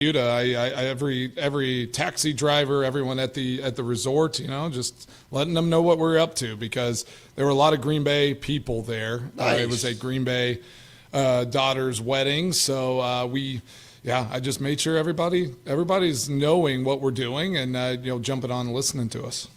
Bermuda. Every taxi driver, everyone at the resort, just letting them know what we're up to, because there were a lot of Green Bay people there. Nice. It was a Green Bay daughter's wedding, so I just made sure everybody's knowing what we're doing and jumping on and listening to us.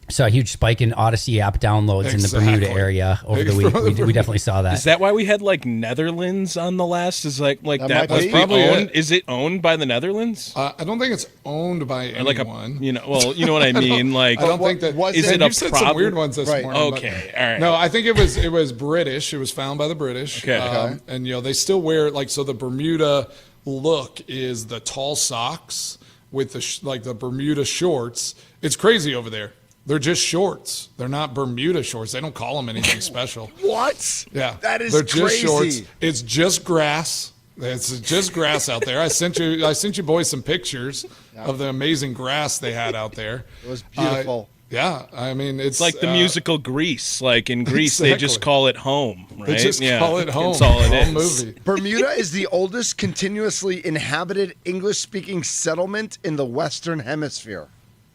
Saw a huge spike in Odyssey app downloads in the Bermuda area over the week. We definitely saw that. Is that why we had like Netherlands on the last? Is like that was probably owned? Is it owned by the Netherlands? I don't think it's owned by anyone. you know what I mean. I don't think that. Is it a you've said some weird ones this morning. Okay, all right. No, I think it was British. It was found by the British. Okay. And they still wear so the Bermuda look is the tall socks with the Bermuda shorts. It's crazy over there. They're just shorts. They're not Bermuda shorts. They don't call them anything special. What? Yeah. That is They're just crazy. shorts. It's just grass. It's just grass out there. I sent you boys some pictures of the amazing grass they had out there. It was beautiful. Yeah, I mean, it's like the musical Grease. Like in Grease, Exactly. they just call it home, right? They just call it home. That's all it is. Movie. Bermuda is the oldest continuously inhabited English-speaking settlement in the Western Hemisphere.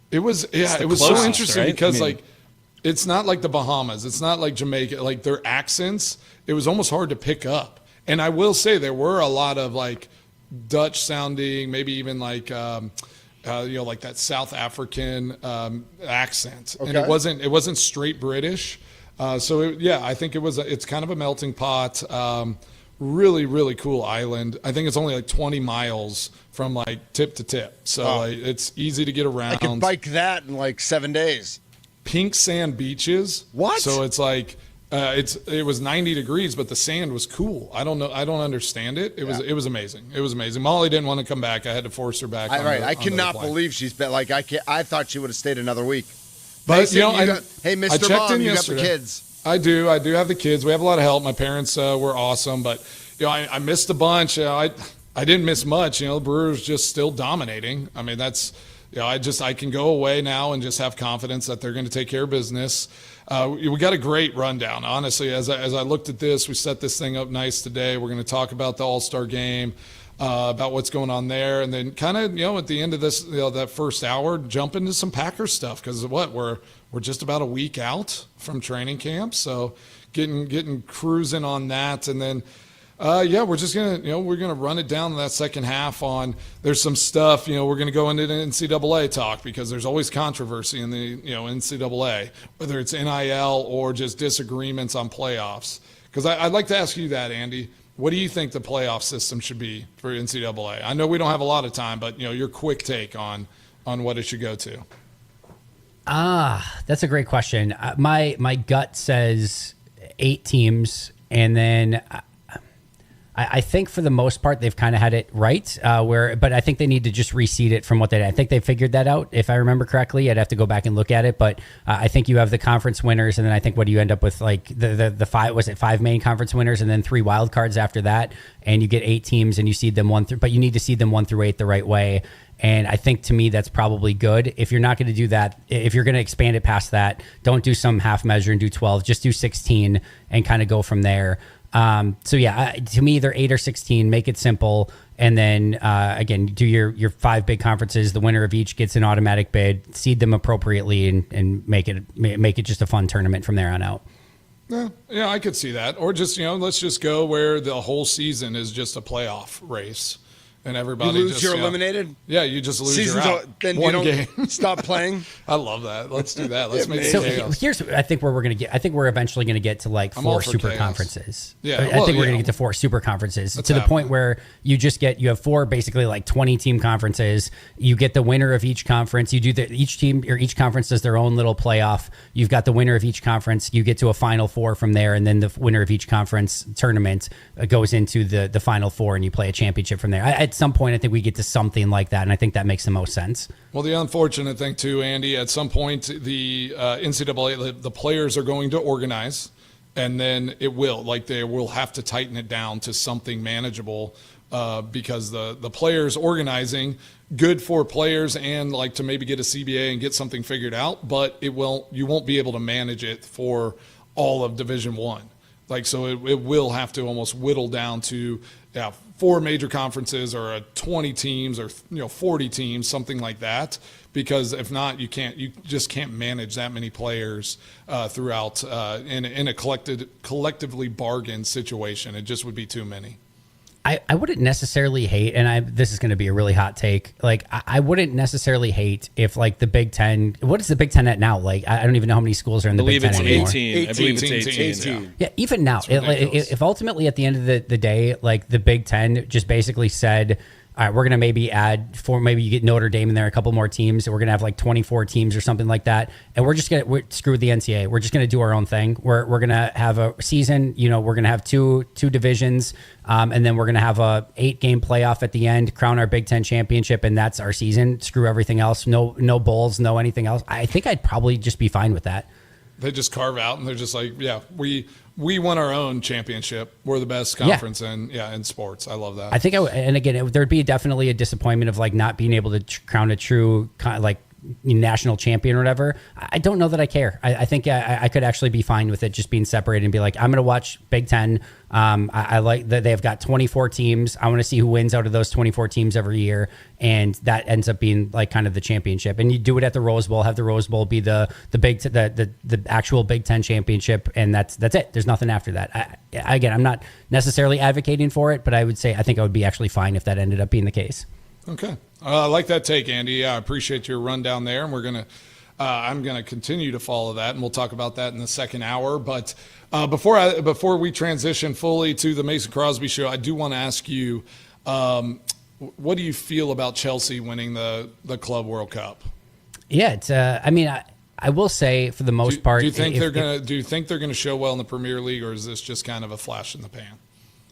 It was it was closest, so interesting, right? because it's not like the Bahamas, it's not like Jamaica, like their accents, it was almost hard to pick up. And I will say there were a lot of like Dutch sounding, maybe even like like that South African accent. Okay. And it wasn't straight British. I think it's kind of a melting pot. Really, really cool island. I think it's only like 20 miles from like tip to tip. So it's easy to get around. I could bike that in like 7 days. Pink sand beaches. What? So it's like it was 90 degrees, but the sand was cool. I don't know. I don't understand it. It was amazing. It was amazing. Molly didn't want to come back. I had to force her back. I cannot believe she's been like I thought she would have stayed another week. But Mason, hey, Mr. Mom, you got the yesterday. kids. I do have the kids. We have a lot of help. My parents were awesome, but I missed a bunch. I didn't miss much. The Brewers just still dominating. I mean, that's I can go away now and just have confidence that they're going to take care of business. We got a great rundown, honestly. As I looked at this, we set this thing up nice today. We're going to talk about the All-Star game, about what's going on there, and then kind of at the end of this that first hour, jump into some Packers stuff, because we're just about a week out from training camp, so getting cruising on that, and then we're just gonna we're gonna run it down in that second half on. There's some stuff we're gonna go into the NCAA talk, because there's always controversy in the NCAA, whether it's NIL or just disagreements on playoffs. Because I'd like to ask you that, Andy. What do you think the playoff system should be for NCAA? I know we don't have a lot of time, but your quick take on what it should go to. That's a great question. My gut says 8 teams, and then I think for the most part they've kind of had it right. But I think they need to just reseed it from what they did. I think they figured that out, if I remember correctly. I'd have to go back and look at it, but I think you have the conference winners, and then I think what do you end up with, like the 5 main conference winners, and then 3 wild cards after that, and you get 8 teams, and you seed them but you need to seed them 1 through 8 the right way. And I think, to me, that's probably good. If you're not going to do that, if you're going to expand it past that, don't do some half measure and do 12. Just do 16 and kind of go from there. To me, either 8 or 16, make it simple. And then, again, do your 5 big conferences. The winner of each gets an automatic bid, seed them appropriately, and make it just a fun tournament from there on out. Yeah, I could see that. Or just, let's just go where the whole season is just a playoff race. And everybody you're eliminated? Yeah, you just lose. Season's you're out. Then One you don't game. stop playing. I love that. Let's do that. Let's make it So chaos. here's, I think where we're going to get. I think we're eventually going to get to like I'm all 4 for super chaos. conferences. Yeah, I think we're going to get to 4 super conferences to the point where you have 4 basically like 20 team conferences. You get the winner of each conference. You do each team or each conference does their own little playoff. You've got the winner of each conference. You get to a final 4 from there, and then the winner of each conference tournament goes into the final 4, and you play a championship from there. At some point, I think we get to something like that, and I think that makes the most sense. Well, the unfortunate thing too, Andy, at some point the NCAA, the players are going to organize, and then they will have to tighten it down to something manageable, because the players organizing, good for players and like to maybe get a CBA and get something figured out, but you won't be able to manage it for all of Division I. Like, so it will have to almost whittle down to 4 major conferences or 20 teams or 40 teams, something like that. Because if not, you just can't manage that many players throughout in a collectively bargained situation. It just would be too many. I wouldn't necessarily hate, and this is going to be a really hot take. Like, I wouldn't necessarily hate if, like, the Big Ten. What is the Big Ten at now? Like, I don't even know how many schools are in the Big Ten anymore. 18. I believe it's 18. Yeah, even now, if ultimately at the end of the day, like, the Big Ten just basically said, all right, we're going to maybe add maybe you get Notre Dame in there, a couple more teams. And we're going to have like 24 teams or something like that. And we're just going to screw the NCAA. We're just going to do our own thing. We're going to have a season, we're going to have two divisions. And then we're going to have a 8-game playoff at the end, crown our Big Ten championship. And that's our season. Screw everything else. No bowls, no anything else. I think I'd probably just be fine with that. They just carve out and they're just like, we won our own championship. We're the best conference in sports. I love that. I think and again, there'd be definitely a disappointment of like not being able to crown a true like national champion or whatever. I don't know that I care. I think I could actually be fine with it just being separated and be like, I'm going to watch Big Ten. I like that they've got 24 teams. I want to see who wins out of those 24 teams every year. And that ends up being like kind of the championship. And you do it at the Rose Bowl, have the Rose Bowl be the actual Big Ten championship. And that's it. There's nothing after that. Again, I'm not necessarily advocating for it, but I would say, I think I would be actually fine if that ended up being the case. Okay. I like that take, Andy. I appreciate your rundown there. And I'm going to continue to follow that, and we'll talk about that in the second hour. But before we transition fully to the Mason Crosby show, I do want to ask you, what do you feel about Chelsea winning the Club World Cup? Yeah, it's. I will say for the most part. Do you think they're gonna show well in the Premier League, or is this just kind of a flash in the pan?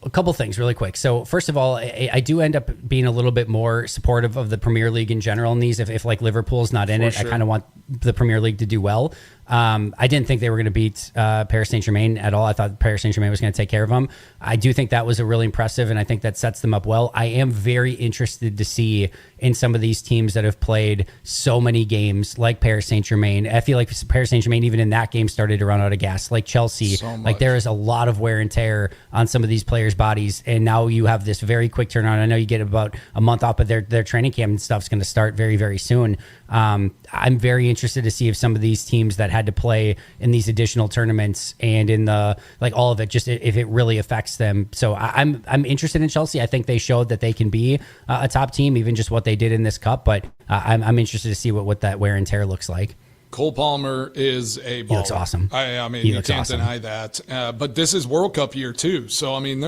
A couple things really quick. So first of all, I do end up being a little bit more supportive of the Premier League in general in these. If like Liverpool's not in it, sure. I kind of want the Premier League to do well. I didn't think they were going to beat Paris Saint-Germain at all. I thought Paris Saint-Germain was going to take care of them. I do think that was a really impressive, and I think that sets them up well. I am very interested to see in some of these teams that have played so many games like Paris Saint-Germain. I feel like Paris Saint-Germain, even in that game, started to run out of gas. Like Chelsea, like there is a lot of wear and tear on some of these players' bodies, and now you have this very quick turnaround. I know you get about a month off, but their training camp and stuff is going to start very, very soon. I'm very interested to see if some of these teams that had to play in these additional tournaments and in the all of it, just if it really affects them. So I'm interested in Chelsea. I think they showed that they can be a top team, even just what they did in this cup. But I'm interested to see what that wear and tear looks like. Cole Palmer is a baller. He looks awesome. I mean, you can't deny that. But this is World Cup year too. So, I mean,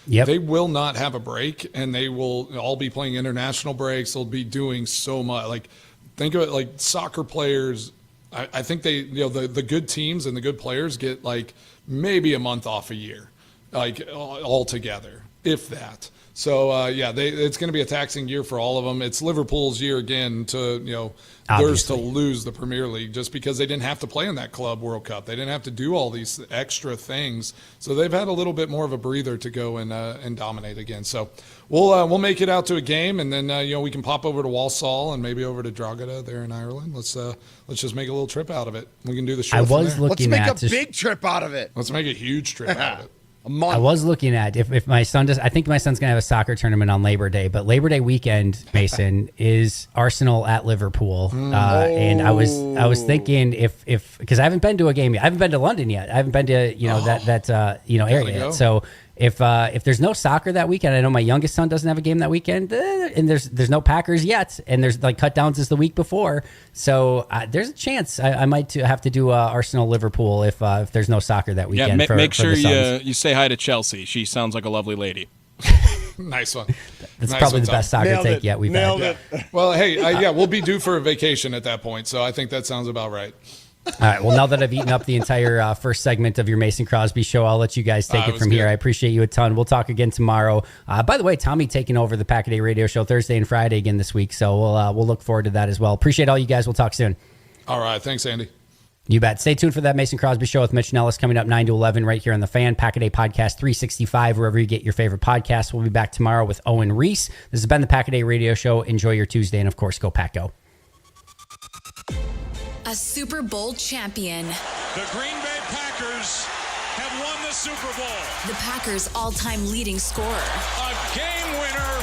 they will not have a break, and they will all be playing international breaks. They'll be doing so much. Like, think of it like soccer players. I think they, the good teams and the good players get like maybe a month off a year, like all together, if that. So, it's going to be a taxing year for all of them. It's Liverpool's year again to, theirs to lose the Premier League just because they didn't have to play in that Club World Cup. They didn't have to do all these extra things. So they've had a little bit more of a breather to go and dominate again. So we'll make it out to a game, and then, we can pop over to Walsall and maybe over to Drogheda there in Ireland. Let's just make a little trip out of it. We can do the show from there. Let's make a big trip out of it. Let's make a huge trip out of it. I was looking at if my son does. I think my son's gonna have a soccer tournament on Labor Day, but Labor Day weekend, Mason, is Arsenal at Liverpool, and I was thinking if because I haven't been to a game yet. I haven't been to London yet. I haven't been to that area yet. So if there's no soccer that weekend, I know my youngest son doesn't have a game that weekend, and there's no Packers yet, and there's like cut downs is the week before. So there's a chance I might have to do Arsenal Liverpool if there's no soccer that weekend. Yeah, make sure you say hi to Chelsea. She sounds like a lovely lady. Nice one. That's probably the best soccer take yet we've had. Yeah. Well, hey, we'll be due for a vacation at that point, so I think that sounds about right. All right. Well, now that I've eaten up the entire first segment of your Mason Crosby show, I'll let you guys take it from here. I appreciate you a ton. We'll talk again tomorrow. By the way, Tommy taking over the Pack a Day radio show Thursday and Friday again this week, so we'll look forward to that as well. Appreciate all you guys. We'll talk soon. All right. Thanks, Andy. You bet. Stay tuned for that Mason Crosby show with Mitch Nelles coming up 9 to 11 right here on The Fan. Pack a Day Podcast 365, wherever you get your favorite podcasts. We'll be back tomorrow with Owen Reese. This has been the Pack a Day radio show. Enjoy your Tuesday, and of course, go Pack Go. A Super Bowl champion. The Green Bay Packers have won the the Super Bowl. The Packers' all-time leading scorer. A game winner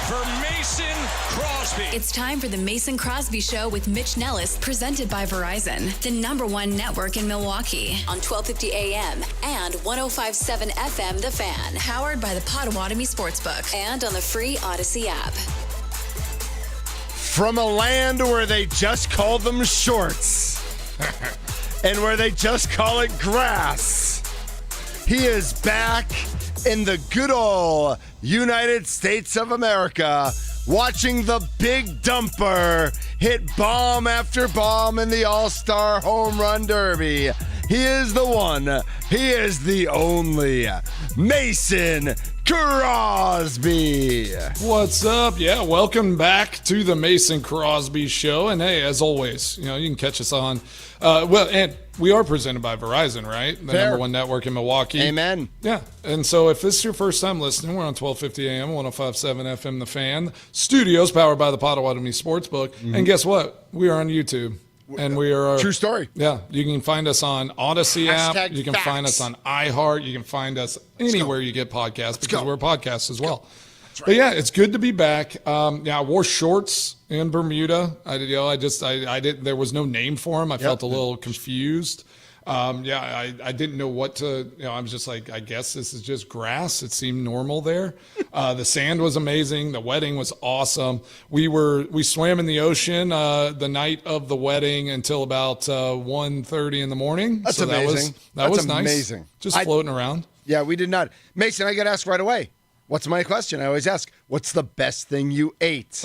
for Mason Crosby. It's time for the Mason Crosby Show with Mitch Nelles, presented by Verizon, the #1 network in Milwaukee, on 1250 AM and 105.7 FM The Fan, powered by the Potawatomi Sportsbook, and on the free Odyssey app. From a land where they just call them shorts and where they just call it grass, he is back in the good old United States of America, watching the Big Dumper hit bomb after bomb in the All-Star Home Run Derby. He is the one, he is the only, Mason Crosby. What's up? Yeah, welcome back to the Mason Crosby Show. And hey, as always, you can catch us on, and we are presented by Verizon, right? The Fair. #1 network in Milwaukee. Amen. Yeah, and so if this is your first time listening, we're on 1250 AM, 105.7 FM The Fan. Studios powered by the Potawatomi Sportsbook. And guess what? We are on YouTube. And we are True story. Yeah, you can find us on Odyssey app. Hashtag You can facts. find us on iHeart. You can find us anywhere you get podcasts because go. we're podcasts as well. But yeah, it's good to be back. I wore shorts in Bermuda. I did. There was no name for them. I felt a little confused. I didn't know what to. I was just like, I guess this is just grass. It seemed normal there. The sand was amazing. The wedding was awesome. We swam in the ocean the night of the wedding until about 1:30 in the morning. That's so amazing. That was That's nice. amazing. Just floating around. Yeah, we did not. Mason, I got to ask right away. What's my question? I always ask, what's the best thing you ate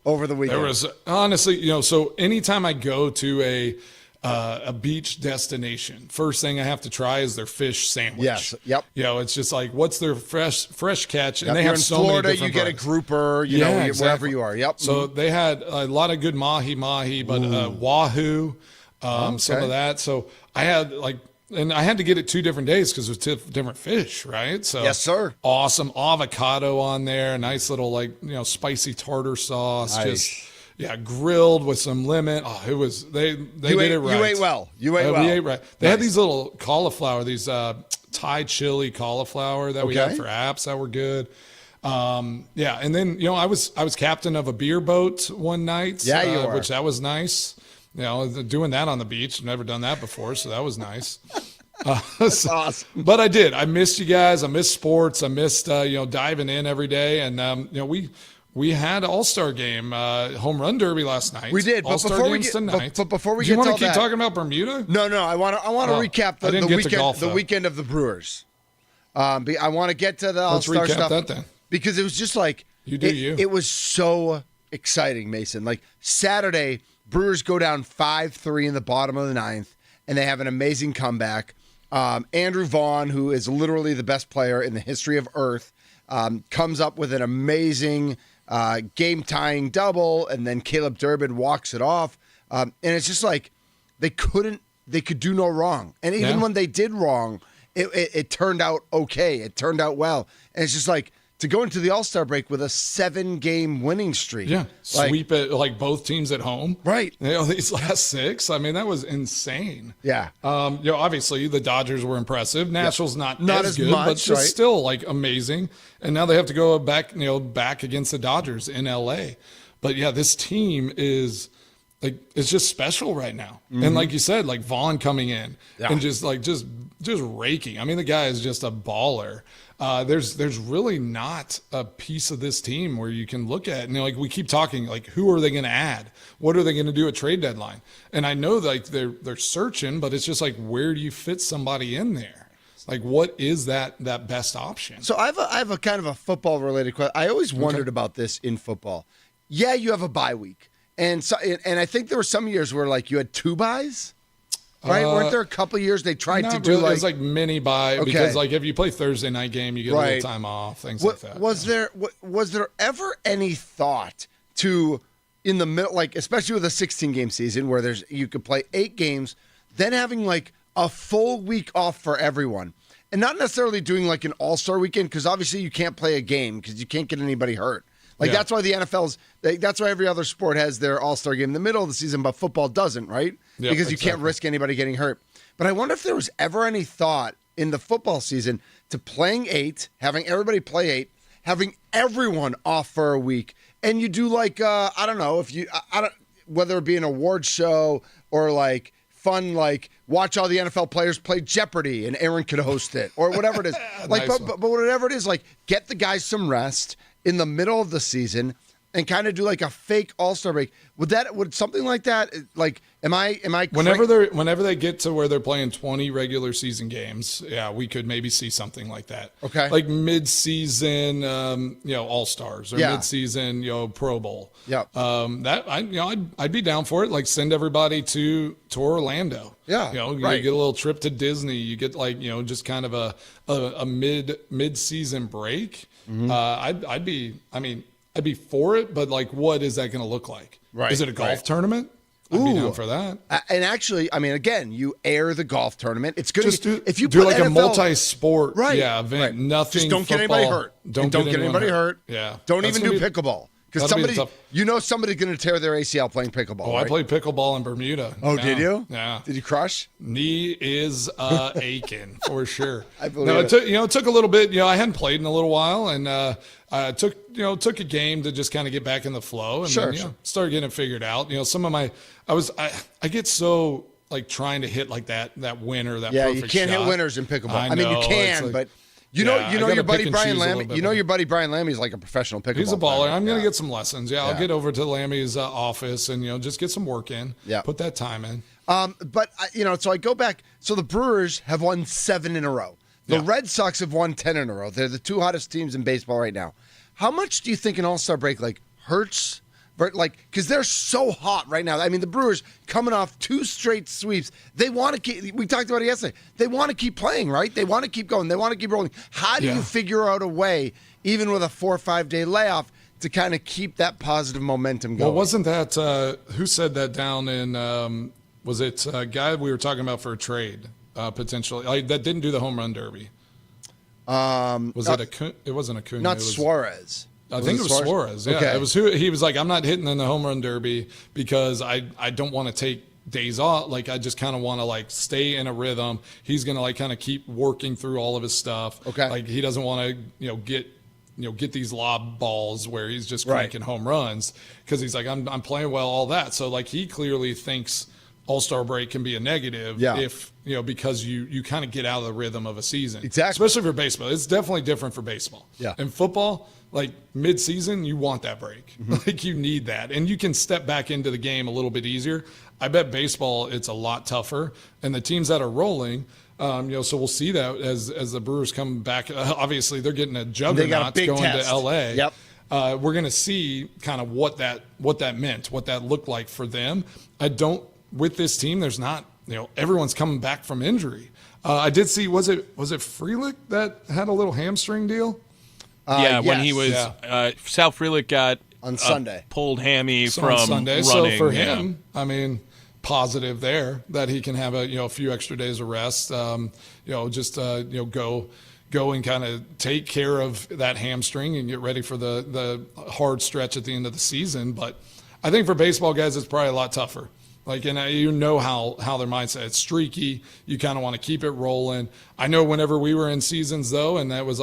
over the weekend? There was honestly, so anytime I go to a beach destination, first thing I have to try is their fish sandwich. Yes. Yep. It's just like, what's their fresh catch? And Yep, they you're have in so Florida, many different you get a varieties. grouper, wherever exactly. you are. Yep. So they had a lot of good mahi, but wahoo, some of that. So I had and I had to get it 2 different days because it was different fish, right? So Yes, sir. Awesome avocado on there, a nice little spicy tartar sauce, Nice. grilled with some lemon. Oh, it was they did it right. You ate well. You ate well. We ate right. They had Nice. these little cauliflower, these Thai chili cauliflower that we had Okay. for apps that were good. And then I was captain of a beer boat one night. Yeah, you were. Which that was nice. Doing that on the beach. Never done that before, so that was nice. That's awesome. But I did. I missed you guys. I missed sports. I missed diving in every day. And we had All-Star game home run derby last night. We did. But All-Star before we games get tonight. but before we Do you get want to to all keep that- talking about Bermuda? No, I want to recap I the didn't get to weekend golf, the though. weekend of the Brewers. I want to get to the Let's All-Star recap stuff that then. because it was just like You do you. It was so exciting, Mason. Like Saturday, Brewers go down 5-3 in the bottom of the 9th, and they have an amazing comeback. Andrew Vaughn, who is literally the best player in the history of Earth, comes up with an amazing game-tying double, and then Caleb Durbin walks it off. And it's just like they could do no wrong. And even when they did wrong, it turned out okay. It turned out well. And it's just like to go into the All-Star break with a 7-game winning streak. Yeah, sweep it like both teams at home. Right. These last 6. I mean, that was insane. Yeah. Obviously the Dodgers were impressive. Nashville's not as good, much, but just right? still amazing. And now they have to go back against the Dodgers in LA. But yeah, this team is it's just special right now. And like you said, Vaughn coming in and just raking. I mean, the guy is just a baller. There's really not a piece of this team where you can look at and we keep talking who are they going to add? What are they going to do at trade deadline? And I know they're searching, but it's just where do you fit somebody in there? What is that best option? So I have a kind of a football related question. I always wondered about this in football. Yeah, you have a bye week. And I think there were some years where you had 2 byes. Right? Weren't there a couple of years they tried to do really. It was mini bye because if you play Thursday night game, you get a little time off, things like that. Was there ever any thought to in the middle, especially with a 16-game season where you could play 8 games, then having a full week off for everyone, and not necessarily doing an All-Star weekend because obviously you can't play a game because you can't get anybody hurt. That's why the NFL's. That's why every other sport has their All-Star game in the middle of the season, but football doesn't, right? Yep, because you can't risk anybody getting hurt. But I wonder if there was ever any thought in the football season to playing 8, having everybody play 8, having everyone off for a week, and you do like I don't know if you I don't whether it be an award show or like fun like watch all the NFL players play Jeopardy and Aaron could host it or whatever it is. Like Nice but whatever it is, like get the guys some rest in the middle of the season and kind of do like a fake All-Star break. Would something like that, like am I Whenever they get to where they're playing 20 regular season games, yeah, we could maybe see something like that. Okay. Like mid-season, All-Stars or Yeah. mid-season, Pro Bowl. Yep. I'd be down for it. Like send everybody to Orlando. Yeah, You right. get a little trip to Disney. You get like, just kind of a mid-season break. Mm-hmm. I'd be for it, but like, what is that going to look like? Right, Is it a golf right. tournament? I'd be Ooh. down for that. And actually, I mean, again, you air the golf tournament. It's good. Just if you do put like a NFL multi-sport right, event. right. Nothing. Just don't get anybody football. hurt. Don't get anyone anybody hurt. Yeah. Don't That's even do gonna be- pickleball because that'll be somebody, tough. somebody's going to tear their ACL playing pickleball. Oh, right? I played pickleball in Bermuda. Oh, Yeah. did you? Yeah. Did you crush? Knee is aching for sure. I believe no, it. it took a little bit. I hadn't played in a little while, and I took a game to just kind of get back in the flow, and Sure, then, sure. started getting it figured out. Some of my, I get so like trying to hit like that winner, that Yeah, you perfect can't shot. hit winners in pickleball. I mean, know, you it's can, like- but I gotta your buddy pick and Brian choose a little Lammy. bit, You know but- your buddy Brian Lammy's like a professional pickleball. He's a baller. player. I'm going to Yeah. get some lessons. Yeah, I'll Yeah. get over to Lammy's office and just get some work in. Yeah. Put that time in. But so I go back. So the Brewers have won 7 in a row. The Yeah. Red Sox have won 10 in a row. They're the 2 hottest teams in baseball right now. How much do you think an All-Star break hurts? Because they're so hot right now. I mean, the Brewers coming off 2 straight sweeps. They want to keep. We talked about it yesterday. They want to keep playing, right? They want to keep going. They want to keep rolling. How do Yeah. you figure out a way, even with a 4 or 5 day layoff, to kind of keep that positive momentum going? Well, wasn't that who said that down in? Was it a guy we were talking about for a trade potentially that didn't do the home run derby? Was it Acuna? It wasn't Acuna. not it was, Suarez? I think it was Suarez. Yeah, Okay. it was who he was like. I'm not hitting in the home run derby because I don't want to take days off. Like I just kind of want to stay in a rhythm. He's gonna kind of keep working through all of his stuff. Okay. Like he doesn't want to get these lob balls where he's just Right. cranking home runs because he's like I'm playing well, all that. So he clearly thinks All-Star break can be a negative Yeah. if because you kind of get out of the rhythm of a season. Exactly. Especially for baseball. It's definitely different for baseball. Yeah. In football, mid-season, you want that break. Mm-hmm. You need that. And you can step back into the game a little bit easier. I bet baseball, it's a lot tougher. And the teams that are rolling, so we'll see that as the Brewers come back. Obviously, they're getting a juggernaut big going test. to L.A. Yep. We're going to see kind of what that meant, what that looked like for them. With this team, there's not, everyone's coming back from injury. I did see, was it Frelick that had a little hamstring deal? When he was Sal Frelick got On Sunday. pulled hammy So from on Sunday. running. So for yeah. him, I mean, positive there that he can have a few extra days of rest. Go and kind of take care of that hamstring and get ready for the hard stretch at the end of the season. But I think for baseball guys, it's probably a lot tougher. How their mindset, it's streaky. You kind of want to keep it rolling. I know whenever we were in seasons though, and that was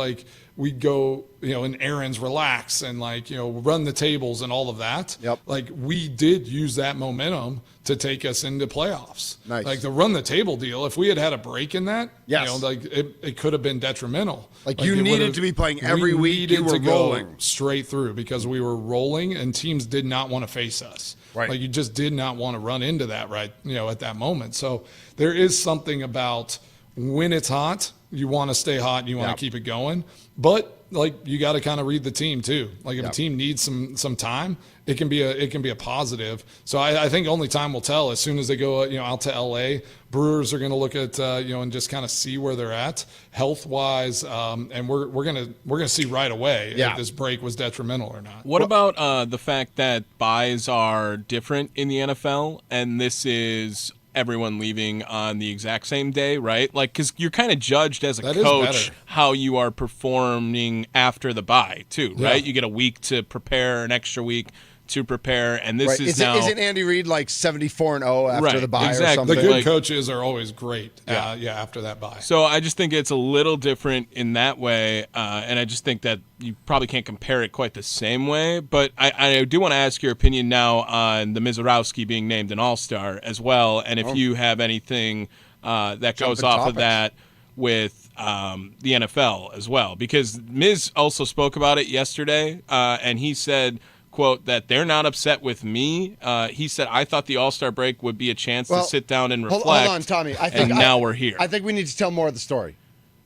we'd go, in errands, relax and run the tables and all of that. Yep. We did use that momentum to take us into playoffs. Nice. The run the table deal, if we had a break in that, Yes. it could have been detrimental. You it needed would've- to be playing every we week. You needed were to go rolling. straight through because we were rolling and teams did not want to face us. Right. You just did not want to run into that at that moment. So there is something about when it's hot, you want to stay hot and you want Yep. to keep it going. But you got to kind of read the team too. If Yep. a team needs some time, it can be a positive. So I think only time will tell. As soon as they go out to LA, Brewers are going to look at and just kind of see where they're at health wise, and we're gonna see right away Yeah. if this break was detrimental or not. What about the fact that buys are different in the NFL, and this is everyone leaving on the exact same day, right? Because you're kind of judged as a That is coach better. how you are performing after the bye, too, right? Yeah. You get a week to prepare, an extra week to prepare, and this is now. Isn't Andy Reid like 74-0 after Right, the bye exactly. or something? The good Like- coaches are always great. After that bye. So I just think it's a little different in that way, and I just think that you probably can't compare it quite the same way. But I do want to ask your opinion now on the Mizorowski being named an All-Star as well, and if you have anything that goes off of that with the NFL as well, because Miz also spoke about it yesterday, and he said, quote, that they're not upset with me. He said, I thought the All-Star break would be a chance to sit down and reflect. Hold on, Tommy. Now we're here. I think we need to tell more of the story.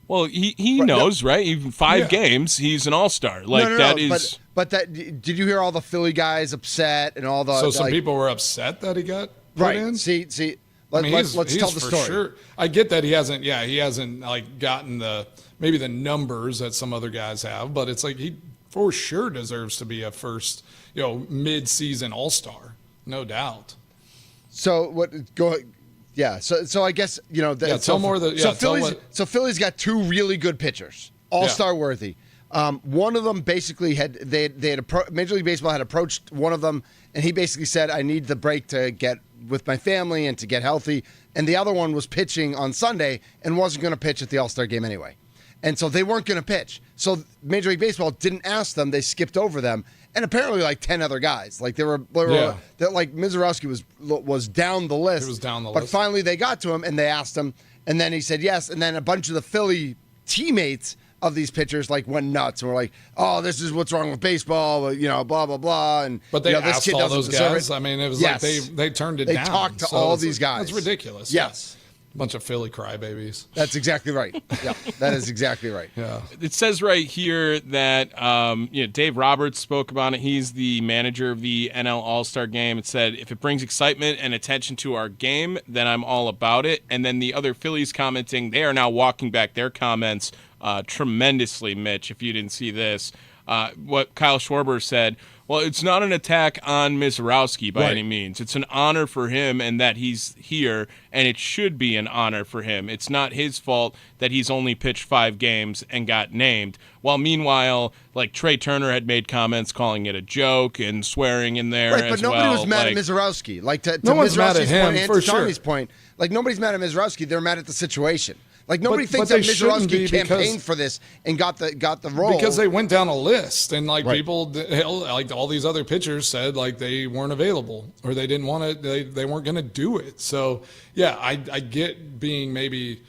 Well, he knows, right? Even 5 games, he's an All-Star. Like that is. But that, did you hear all the Philly guys upset and all the? So some people were upset that he got put in. See. Let's tell the story. Sure. I get that he hasn't like gotten maybe the numbers that some other guys have, but it's like he for sure deserves to be a first, mid-season All-Star, no doubt. So what? Go. Yeah. So I guess tell more of the. So Philly's got 2 really good pitchers, All-Star worthy. One of them basically Major League Baseball had approached one of them, and he basically said, "I need the break to get with my family and to get healthy." And the other one was pitching on Sunday and wasn't going to pitch at the All-Star game anyway, and so they weren't going to pitch. So Major League Baseball didn't ask them; they skipped over them, and apparently like 10 other guys, like like Mizorowski was down the list. He was down the but list. But finally they got to him and they asked him, and then he said yes, and then a bunch of the Philly teammates of these pitchers went nuts and were like, "Oh, this is what's wrong with baseball," blah blah blah. And but they this asked kid all doesn't those deserve guys. it. I mean, it was Yes. like they turned it They down. talked to So all it's these like, guys. That's ridiculous. Yes. Bunch of Philly crybabies. That's exactly right. Yeah, that is exactly right. Yeah. It says right here that Dave Roberts spoke about it. He's the manager of the NL All-Star Game. It said, if it brings excitement and attention to our game, then I'm all about it. And then the other Phillies commenting, they are now walking back their comments tremendously, Mitch, if you didn't see this. What Kyle Schwarber said, well, it's not an attack on Mizorowski by any means. It's an honor for him and that he's here, and it should be an honor for him. It's not his fault that he's only pitched 5 games and got named. While meanwhile, like Trey Turner had made comments calling it a joke and swearing in there Right, as but nobody well. was mad at Mizorowski. Like to No one's mad at Mizorowski's him, point and for to Tommy's sure. point. Like nobody's mad at Mizorowski. They're mad at the situation. Like nobody But thinks they that shouldn't be Mizorowski campaigned because- for this and got the role Because they went down a list, and Right. people, like all these other pitchers said, like they weren't available or they didn't want to, they weren't going to do it. So yeah, I get being maybe.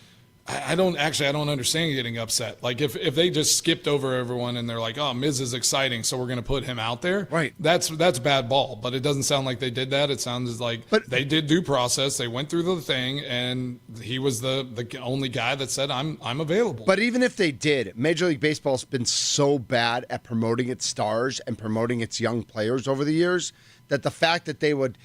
I don't understand getting upset. Like if they just skipped over everyone and they're like, oh, Miz is exciting, so we're going to put him out there. Right. That's bad ball. But it doesn't sound like they did that. It sounds like they did due process. They went through the thing, and he was the only guy that said, I'm available. But even if they did, Major League Baseball's been so bad at promoting its stars and promoting its young players over the years that the fact that they would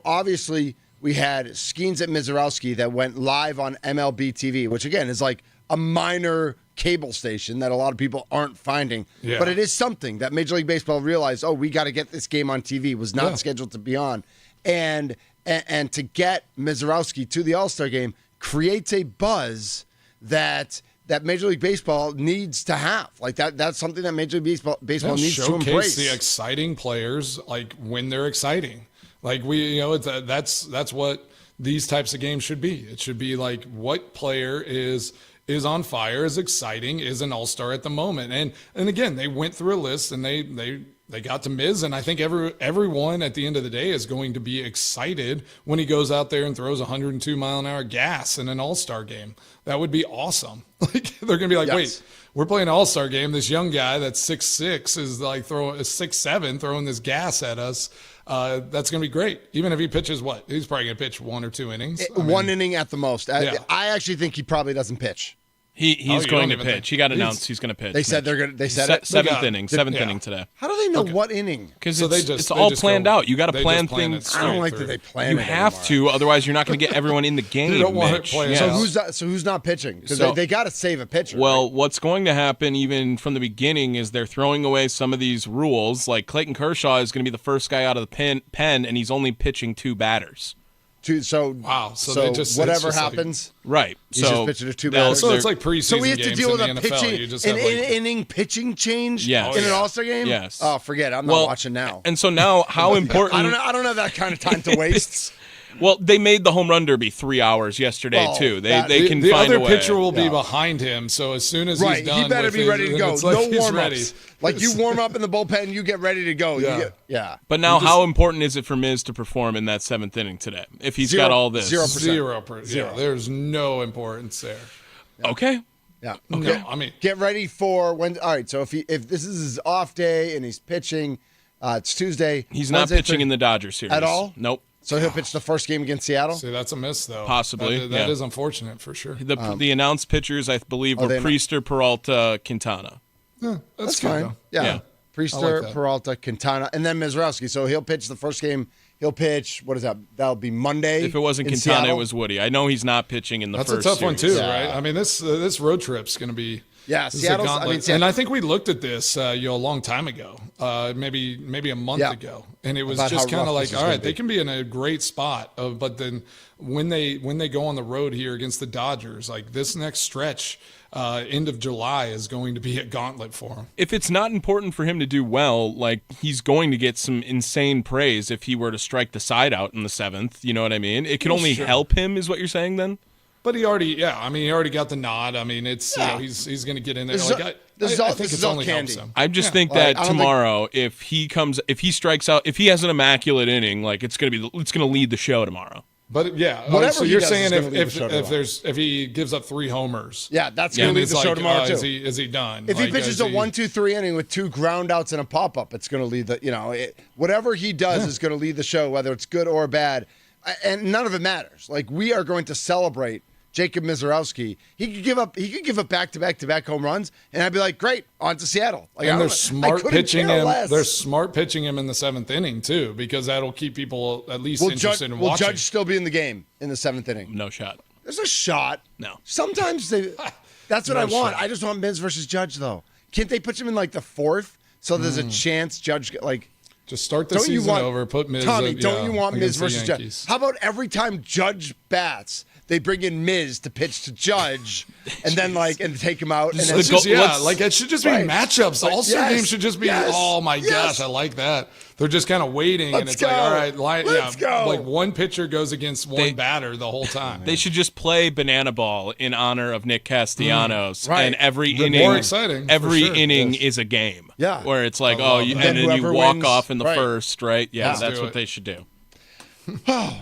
obviously we had Skeens at Mizorowski that went live on MLB TV, which again is like a minor cable station that a lot of people aren't finding. Yeah. But it is something that Major League Baseball realized, we got to get this game on TV. It was not scheduled to be on. And to get Mizorowski to the All-Star game creates a buzz that Major League Baseball needs to have. Like that's something that Major League Baseball needs to showcase embrace. the exciting players like when they're exciting. Like that's what these types of games should be. It should be like what player is on fire, is exciting, is an all-star at the moment. And again, they went through a list and they got to Miz, and I think everyone at the end of the day is going to be excited when he goes out there and throws 102 mile an hour gas in an all-star game. That would be awesome. Like they're gonna be like, wait, we're playing an all-star game. This young guy that's 6'6" is like throwing 6'7", throwing this gas at us. That's going to be great. Even if he pitches he's probably going to pitch 1 or 2 innings. One inning at the most. Yeah. I actually think he probably doesn't pitch. He's going to pitch. He got announced he's going to pitch. They said they're going to. They said it. Seventh inning today. How do they know what inning? Because So it's all planned out. You got to plan things. I don't like that they plan You it have anymore. to, otherwise you're not going to get everyone in the game. You don't want it Mitch. planned Yeah. out. So who's not pitching? Because So- they got to save a pitcher. Well, what's going to happen even from the beginning is they're throwing away some of these rules. Like Clayton Kershaw is going to be the first guy out of the pen, and he's only pitching 2 batters. Wow, so they just- it's whatever just like- happens, Right. he's just pitching to two batters. So it's like preseason So we have to games deal in with the a NFL. pitching, You just an have like, inning pitching change Yes. in an yeah. All-Star game. Yes. Oh, forget it. I'm not watching now. And so now, how important? I don't have that kind of time to waste. Well, they made the home run derby 3 hours yesterday Well, too. They that- they can the find other a way. pitcher will be Yeah. behind him, so as soon as Right, he's done, he better with be his- ready to go. it's like No he's warm-ups. ready. Like you warm up in the bullpen, you get ready to go. Yeah. Yeah. But now, how important is it for Miz to perform in that 7th inning today? If he's got all this, 0%. Yeah, there's no importance there. Okay. Yeah. No, I mean, Get ready for when. All right. So if this is his off day and he's pitching, it's Tuesday. He's not Wednesday, pitching in the Dodgers series At all? Nope. So he'll pitch the first game against Seattle. see, that's a miss though. Possibly, that yeah. is unfortunate for sure. The announced pitchers, I believe, were they not- Priester, Peralta, Quintana. That's That's good, fine. though. Yeah. Yeah. Priester, like that. Peralta, Quintana, and then Mizrowski. So he'll pitch the first game. He'll pitch. What is that? That'll be Monday. If it wasn't in Quintana, Seattle. it was Woody. I know he's not pitching in the That's first a tough one series. too, Yeah. right? I mean, this road trip's going to be. Yeah, this is a Seattle's. gauntlet. And I think we looked at this, a long time ago, maybe a month Yeah. ago, and it was About just how kind of rough this like, is all gonna right, they be. can be in a great spot, but then when they go on the road here against the Dodgers, like this next stretch, end of July is going to be a gauntlet for them. If it's not important for him to do well, like he's going to get some insane praise if he were to strike the side out in the 7th. You know what I mean? It can only Sure. help him, is what you're saying then? But he already got the nod. I mean, it's he's going to get in there. This is Like, all- I this is all- think this it's is all only helps candy. him. I just think like, that I don't think- tomorrow, if he strikes out, if he has an immaculate inning, like it's gonna lead the show tomorrow. But yeah, Whatever so he you're does saying is gonna lead the show if he gives up 3 homers, Yeah, that's Yeah, going and to lead it's the show like, tomorrow too. is he done? If he Like, pitches is a he- 1-2-3 inning with 2 ground outs and a pop up, it's going to lead the. Whatever he does is going to lead the show, whether it's good or bad, and none of it matters. Like we are going to celebrate Jacob Mizrowski. He could give up back-to-back home runs, and I'd be like, great, on to Seattle. Like, and I they're don't- I smart couldn't pitching care him. less. They're smart pitching him in the 7th inning too, because that'll keep people at least Will interested Judge, in will watching. Judge still be in the game in the 7th inning? No shot. There's a shot. No. Sometimes they. That's what No I want. shot. I just want Miz versus Judge though. Can't they put him in like the 4th so there's a chance Judge like. Just start the Don't you season want over. Put Miz. Tommy? Don't you want Miz against the versus Judge? Yankees. How about every time Judge bats, they bring in Miz to pitch to Judge, and then and take him out. And then It's just, let's- like it should just be Right. matchups. Like, All-Star yes, games should just be. yes, Oh my yes. gosh, I like that. They're just kind of waiting, and Let's it's like, go. all right, Let's go. like one pitcher goes against one batter the whole time. They should just play banana ball in honor of Nick Castellanos, Right. and every The inning, more exciting, for every sure. inning Yes. is a game. Yeah. where it's like, love and that. then you Whoever walk wins, off in the right. first, right? Yeah, Let's that's do what it. they should do.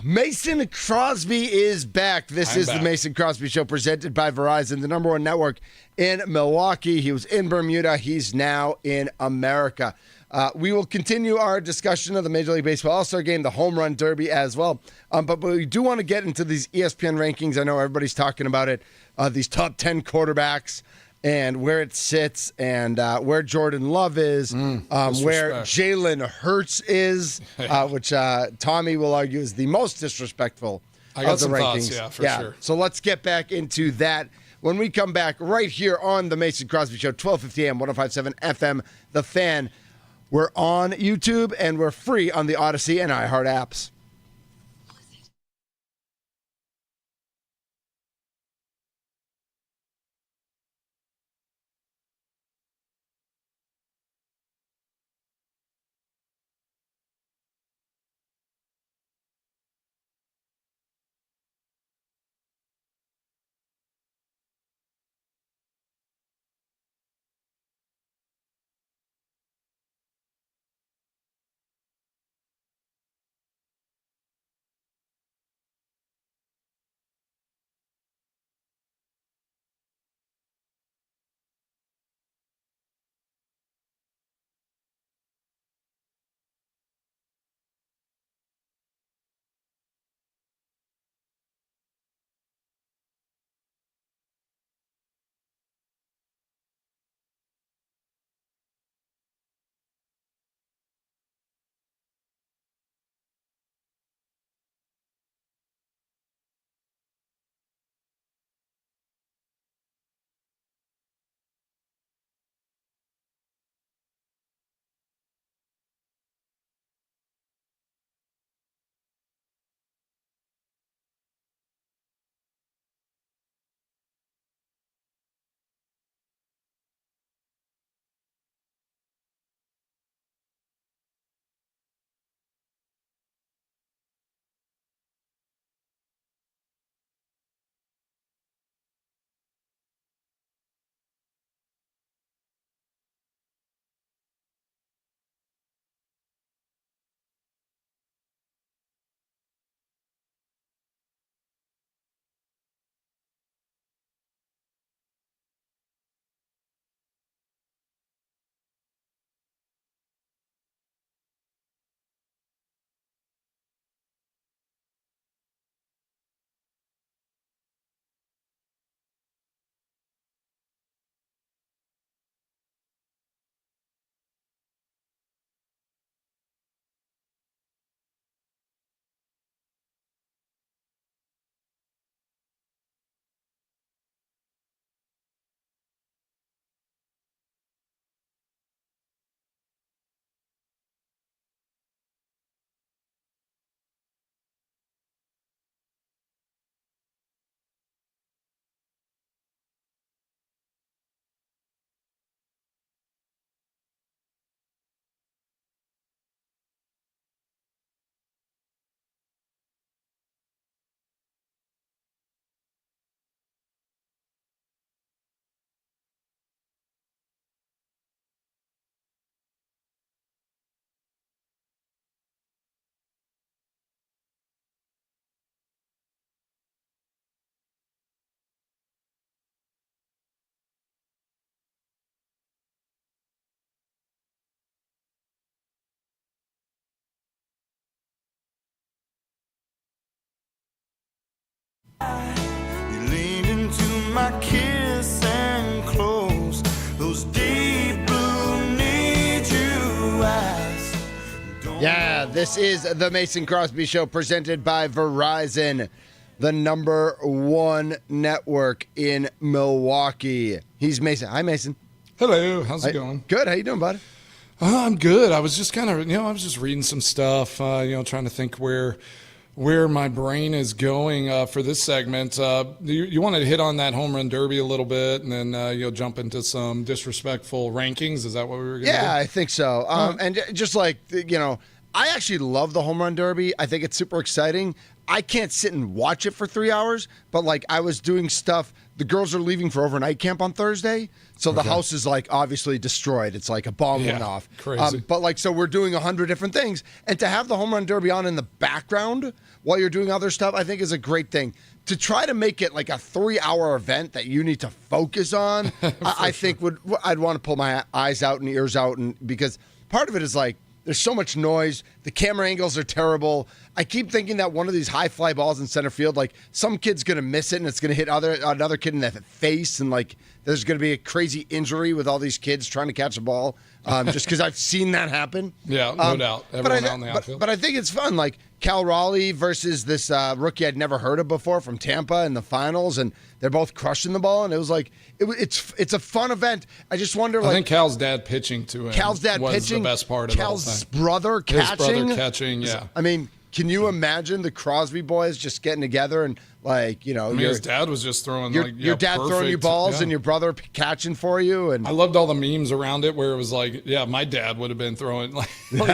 Mason Crosby is back. This I'm is the back. Mason Crosby Show presented by Verizon, the #1 network in Milwaukee. He was in Bermuda. He's now in America. We will continue our discussion of the Major League Baseball All-Star Game, the Home Run Derby as well. But we do want to get into these ESPN rankings. I know everybody's talking about it. These top 10 quarterbacks and where it sits and where Jordan Love is, where disrespect. Jalen Hurts is, which Tommy will argue is the most disrespectful I got of the some rankings. thoughts, yeah, for sure. So let's get back into that when we come back right here on the Mason Crosby Show, 1250 AM, 105.7 FM, The Fan. We're on YouTube and we're free on the Odyssey and iHeart apps. You leaned into my kiss and closed those deep blue need you eyes. Yeah, this is the Mason Crosby Show presented by Verizon, the number one network in Milwaukee. He's Mason. Hi, Mason. Hello, how's it going? Good. How you doing, bud? I'm good. I was just kind of, I was just reading some stuff, trying to think where my brain is going for this segment. You wanted to hit on that home run derby a little bit, and then you'll jump into some disrespectful rankings. Is that what we were going to do? Yeah, I think so. And just like, I actually love the home run derby. I think it's super exciting. I can't sit and watch it for 3 hours, but like I was doing stuff. The girls are leaving for overnight camp on Thursday, so the house is like obviously destroyed. It's like a bomb went off. Crazy. But like, so we're doing 100 different things, and to have the home run derby on in the background while you're doing other stuff, I think is a great thing. To try to make it like a 3-hour event that you need to focus on, I think I'd want to pull my eyes out and ears out, and because part of it is like, there's so much noise. The camera angles are terrible. I keep thinking that one of these high fly balls in center field, like some kid's going to miss it and it's going to hit another kid in the face. And like there's going to be a crazy injury with all these kids trying to catch a ball just because I've seen that happen. Yeah, no doubt. Everyone out in the outfield. But I think it's fun. Like Cal Raleigh versus this rookie I'd never heard of before from Tampa in the finals. And they're both crushing the ball. And it was like, it's a fun event. I just wonder, I think Cal's dad pitching to him. Cal's dad was pitching. the best part of Cal's the whole thing. brother catching. His brother catching, yeah. I mean, can you imagine the Crosby boys just getting together and like, his dad was just throwing your dad throwing you balls and your brother catching for you. And I loved all the memes around it where it was like, my dad would have been throwing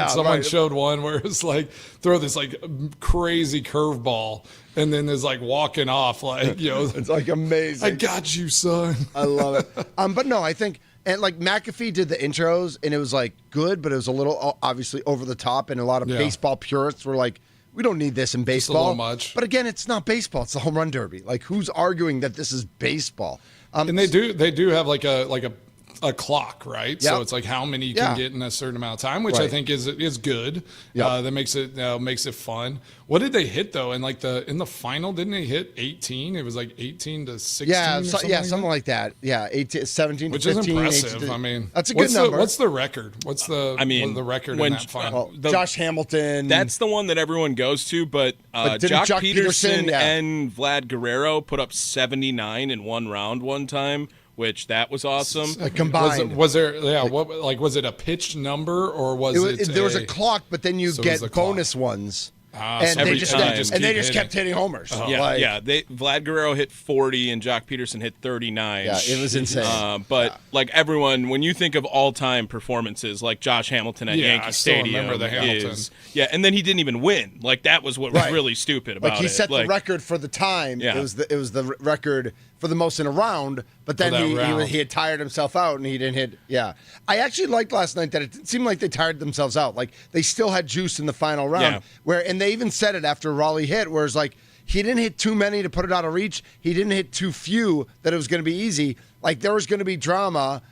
someone showed one where it was like throw this like crazy curveball and then there's like walking off like it's like amazing. I got you, son. I love it. But no, I think. And like McAfee did the intros, and it was like good, but it was a little obviously over the top, and a lot of baseball purists were like, "We don't need this in baseball." Just a little much. But again, it's not baseball; it's the home run derby. Like, who's arguing that this is baseball? And they do have like a clock, right? Yep. So it's like how many you can get in a certain amount of time, which I think is good. Yep. That makes it fun. What did they hit though? In the final, didn't they hit 18? It was like 18 to 16. Something like that. Yeah, 18, 17 which to 15. Is impressive. I mean, that's a good number. What's the record? What's the record in that final? Josh Hamilton. That's the one that everyone goes to, but Jock Peterson and Vlad Guerrero put up 79 in one round one time. Which that was awesome. Combined. Was there? Yeah. What? Like, was it a pitched number or was it? There was a clock, but then you get bonus ones. And they just kept hitting homers. Vlad Guerrero hit 40 and Jock Peterson hit 39. Yeah, it was insane. Like everyone, when you think of all-time performances, like Josh Hamilton at Yankee Stadium, remember the Hamilton. And then he didn't even win. Like that was what was really stupid about it. Like he set the record for the time. Yeah. It was the record for the most in a round, but then he had tired himself out and he didn't hit. Yeah, I actually liked last night that it didn't seem like they tired themselves out. Like they still had juice in the final round. And they even said it after Raleigh hit, where it's like he didn't hit too many to put it out of reach. He didn't hit too few that it was going to be easy. Like there was going to be drama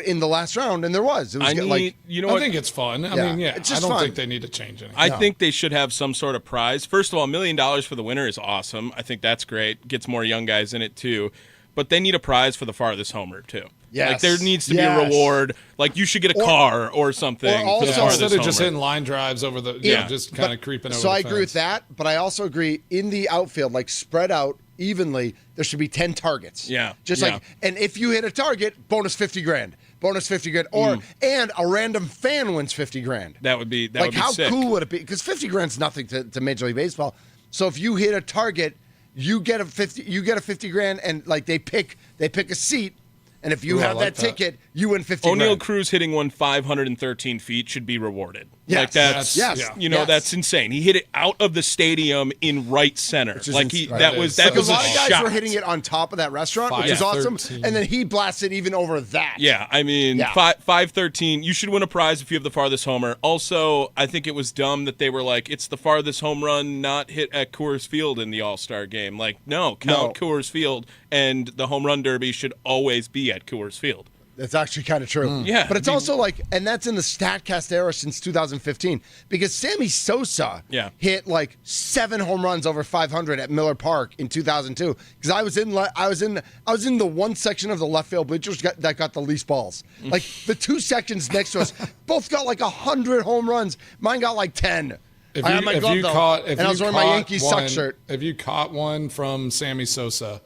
in the last round, and there was. It was I think it's fun. I mean, it's just I don't fun. think they need to change anything. I think they should have some sort of prize. First of all, $1 million for the winner is awesome. I think that's great. Gets more young guys in it too. But they need a prize for the farthest homer too. Yes. Like there needs to be a reward. Like you should get a car or something. Or for the farthest instead of just homer. hitting line drives over the just kind of creeping over. So I the agree with fence. that, but I also agree in the outfield, like spread out evenly, there should be 10 targets. Yeah. Like, and if you hit a target, bonus $50,000. Bonus $50,000, and a random fan wins $50,000. That would be how sick. cool would it be? Because $50,000 is nothing to Major League Baseball. So if you hit a target, you get a $50,000, and like they pick a seat. And if you have that ticket, you win $50,000. O'Neal Cruz hitting one 513 feet should be rewarded. Yes. Like that's insane. He hit it out of the stadium in right center. Like that was a a lot of guys shot. were hitting it on top of that restaurant, which is awesome. And then he blasted even over that. Yeah, I mean, 513. You should win a prize if you have the farthest homer. Also, I think it was dumb that they were like, it's the farthest home run not hit at Coors Field in the All-Star game. Like, no, count Coors Field, and the home run derby should always be at Coors Field. That's actually kind of true. Yeah, But it's also like, and that's in the StatCast era since 2015, because Sammy Sosa hit like 7 home runs over 500 at Miller Park in 2002. Because I was in the one section of the left field bleachers that got the least balls. Like the 2 sections next to us both got like 100 home runs. Mine got like 10. I had my glove though, and I was wearing my Yankees suck shirt. If you caught one from Sammy Sosa,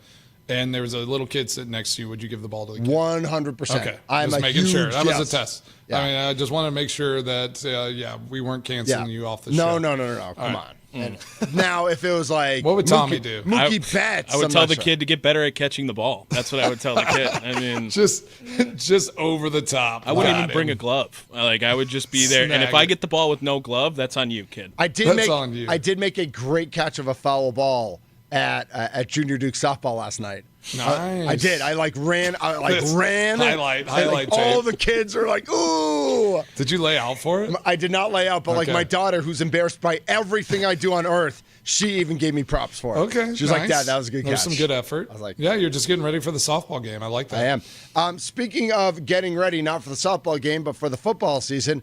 and there was a little kid sitting next to you, would you give the ball to the kid? 100%. Okay, I'm just making sure. That was yes. a test. Yeah. I mean, I just want to make sure that, we weren't canceling you off the show. No. Come on. And now, if it was like, what would Tommy do? Mookie Betts. I would tell the kid to get better at catching the ball. That's what I would tell the kid. I mean, just over the top. I wouldn't even bring a glove. Like I would just be there, and if I get the ball with no glove, that's on you, kid. I did make a great catch of a foul ball at Junior Duke softball last night. Nice. I did. I ran. Highlight. All the kids are like, ooh. Did you lay out for it? I did not lay out, but like my daughter, who's embarrassed by everything I do on earth, she even gave me props for it. Okay. She was like, Dad, that was a good catch. That was some good effort. I was like, yeah, you're just getting ready for the softball game. I like that. I am. Speaking of getting ready, not for the softball game, but for the football season,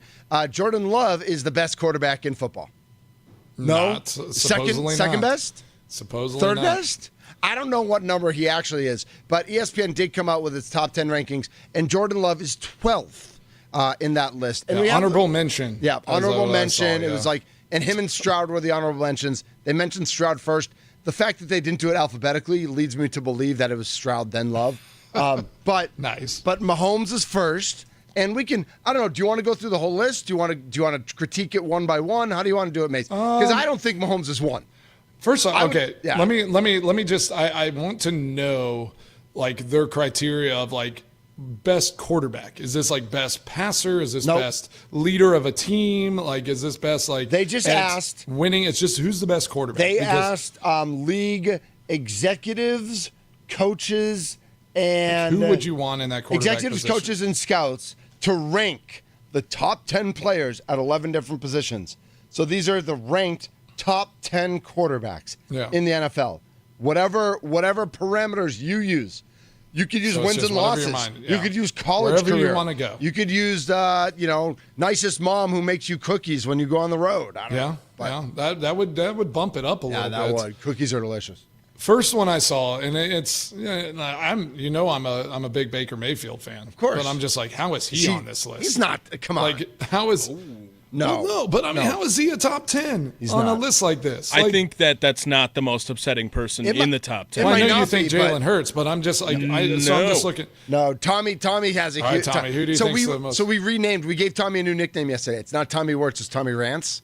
Jordan Love is the best quarterback in football. No? Second best? Supposedly Third not. best? I don't know what number he actually is, but ESPN did come out with its top 10 rankings, and Jordan Love is 12th in that list. And we honorable mention. Yeah, honorable mention. It was like, and him and Stroud were the honorable mentions. They mentioned Stroud first. The fact that they didn't do it alphabetically leads me to believe that it was Stroud then Love. But nice. But Mahomes is first. And we can, I don't know, do you want to go through the whole list? Do you want to critique it one by one? How do you want to do it, Mace? Because I don't think Mahomes is one. First off, let me just I want to know like their criteria of like best quarterback. Is this like best passer? Is this best leader of a team? Like is this best like they just asked winning? It's just who's the best quarterback? They asked league executives, coaches, and who would you want in that quarterback executives, position? coaches, and scouts to rank the top 10 players at 11 different positions. So these are the ranked top 10 quarterbacks in the NFL. Whatever parameters you use. You could use wins and losses. You could use college career. You want to go. You could use nicest mom who makes you cookies when you go on the road. I don't know. That would bump it up a little bit. Yeah, that would. Cookies are delicious. First one I saw, and it's I'm a big Baker Mayfield fan, of course, but I'm just like, how is he on this list? He's not. Come on, like how is? No, but I mean, how is he a top 10 on a list like this? I think that's not the most upsetting person in the top 10. Well, I know you think Jalen Hurts, but I'm just like, so I'm just looking. No, Tommy has a. All right, Tommy, who do you think's the most? So we renamed. We gave Tommy a new nickname yesterday. It's not Tommy Wirtz. It's Tommy Rants.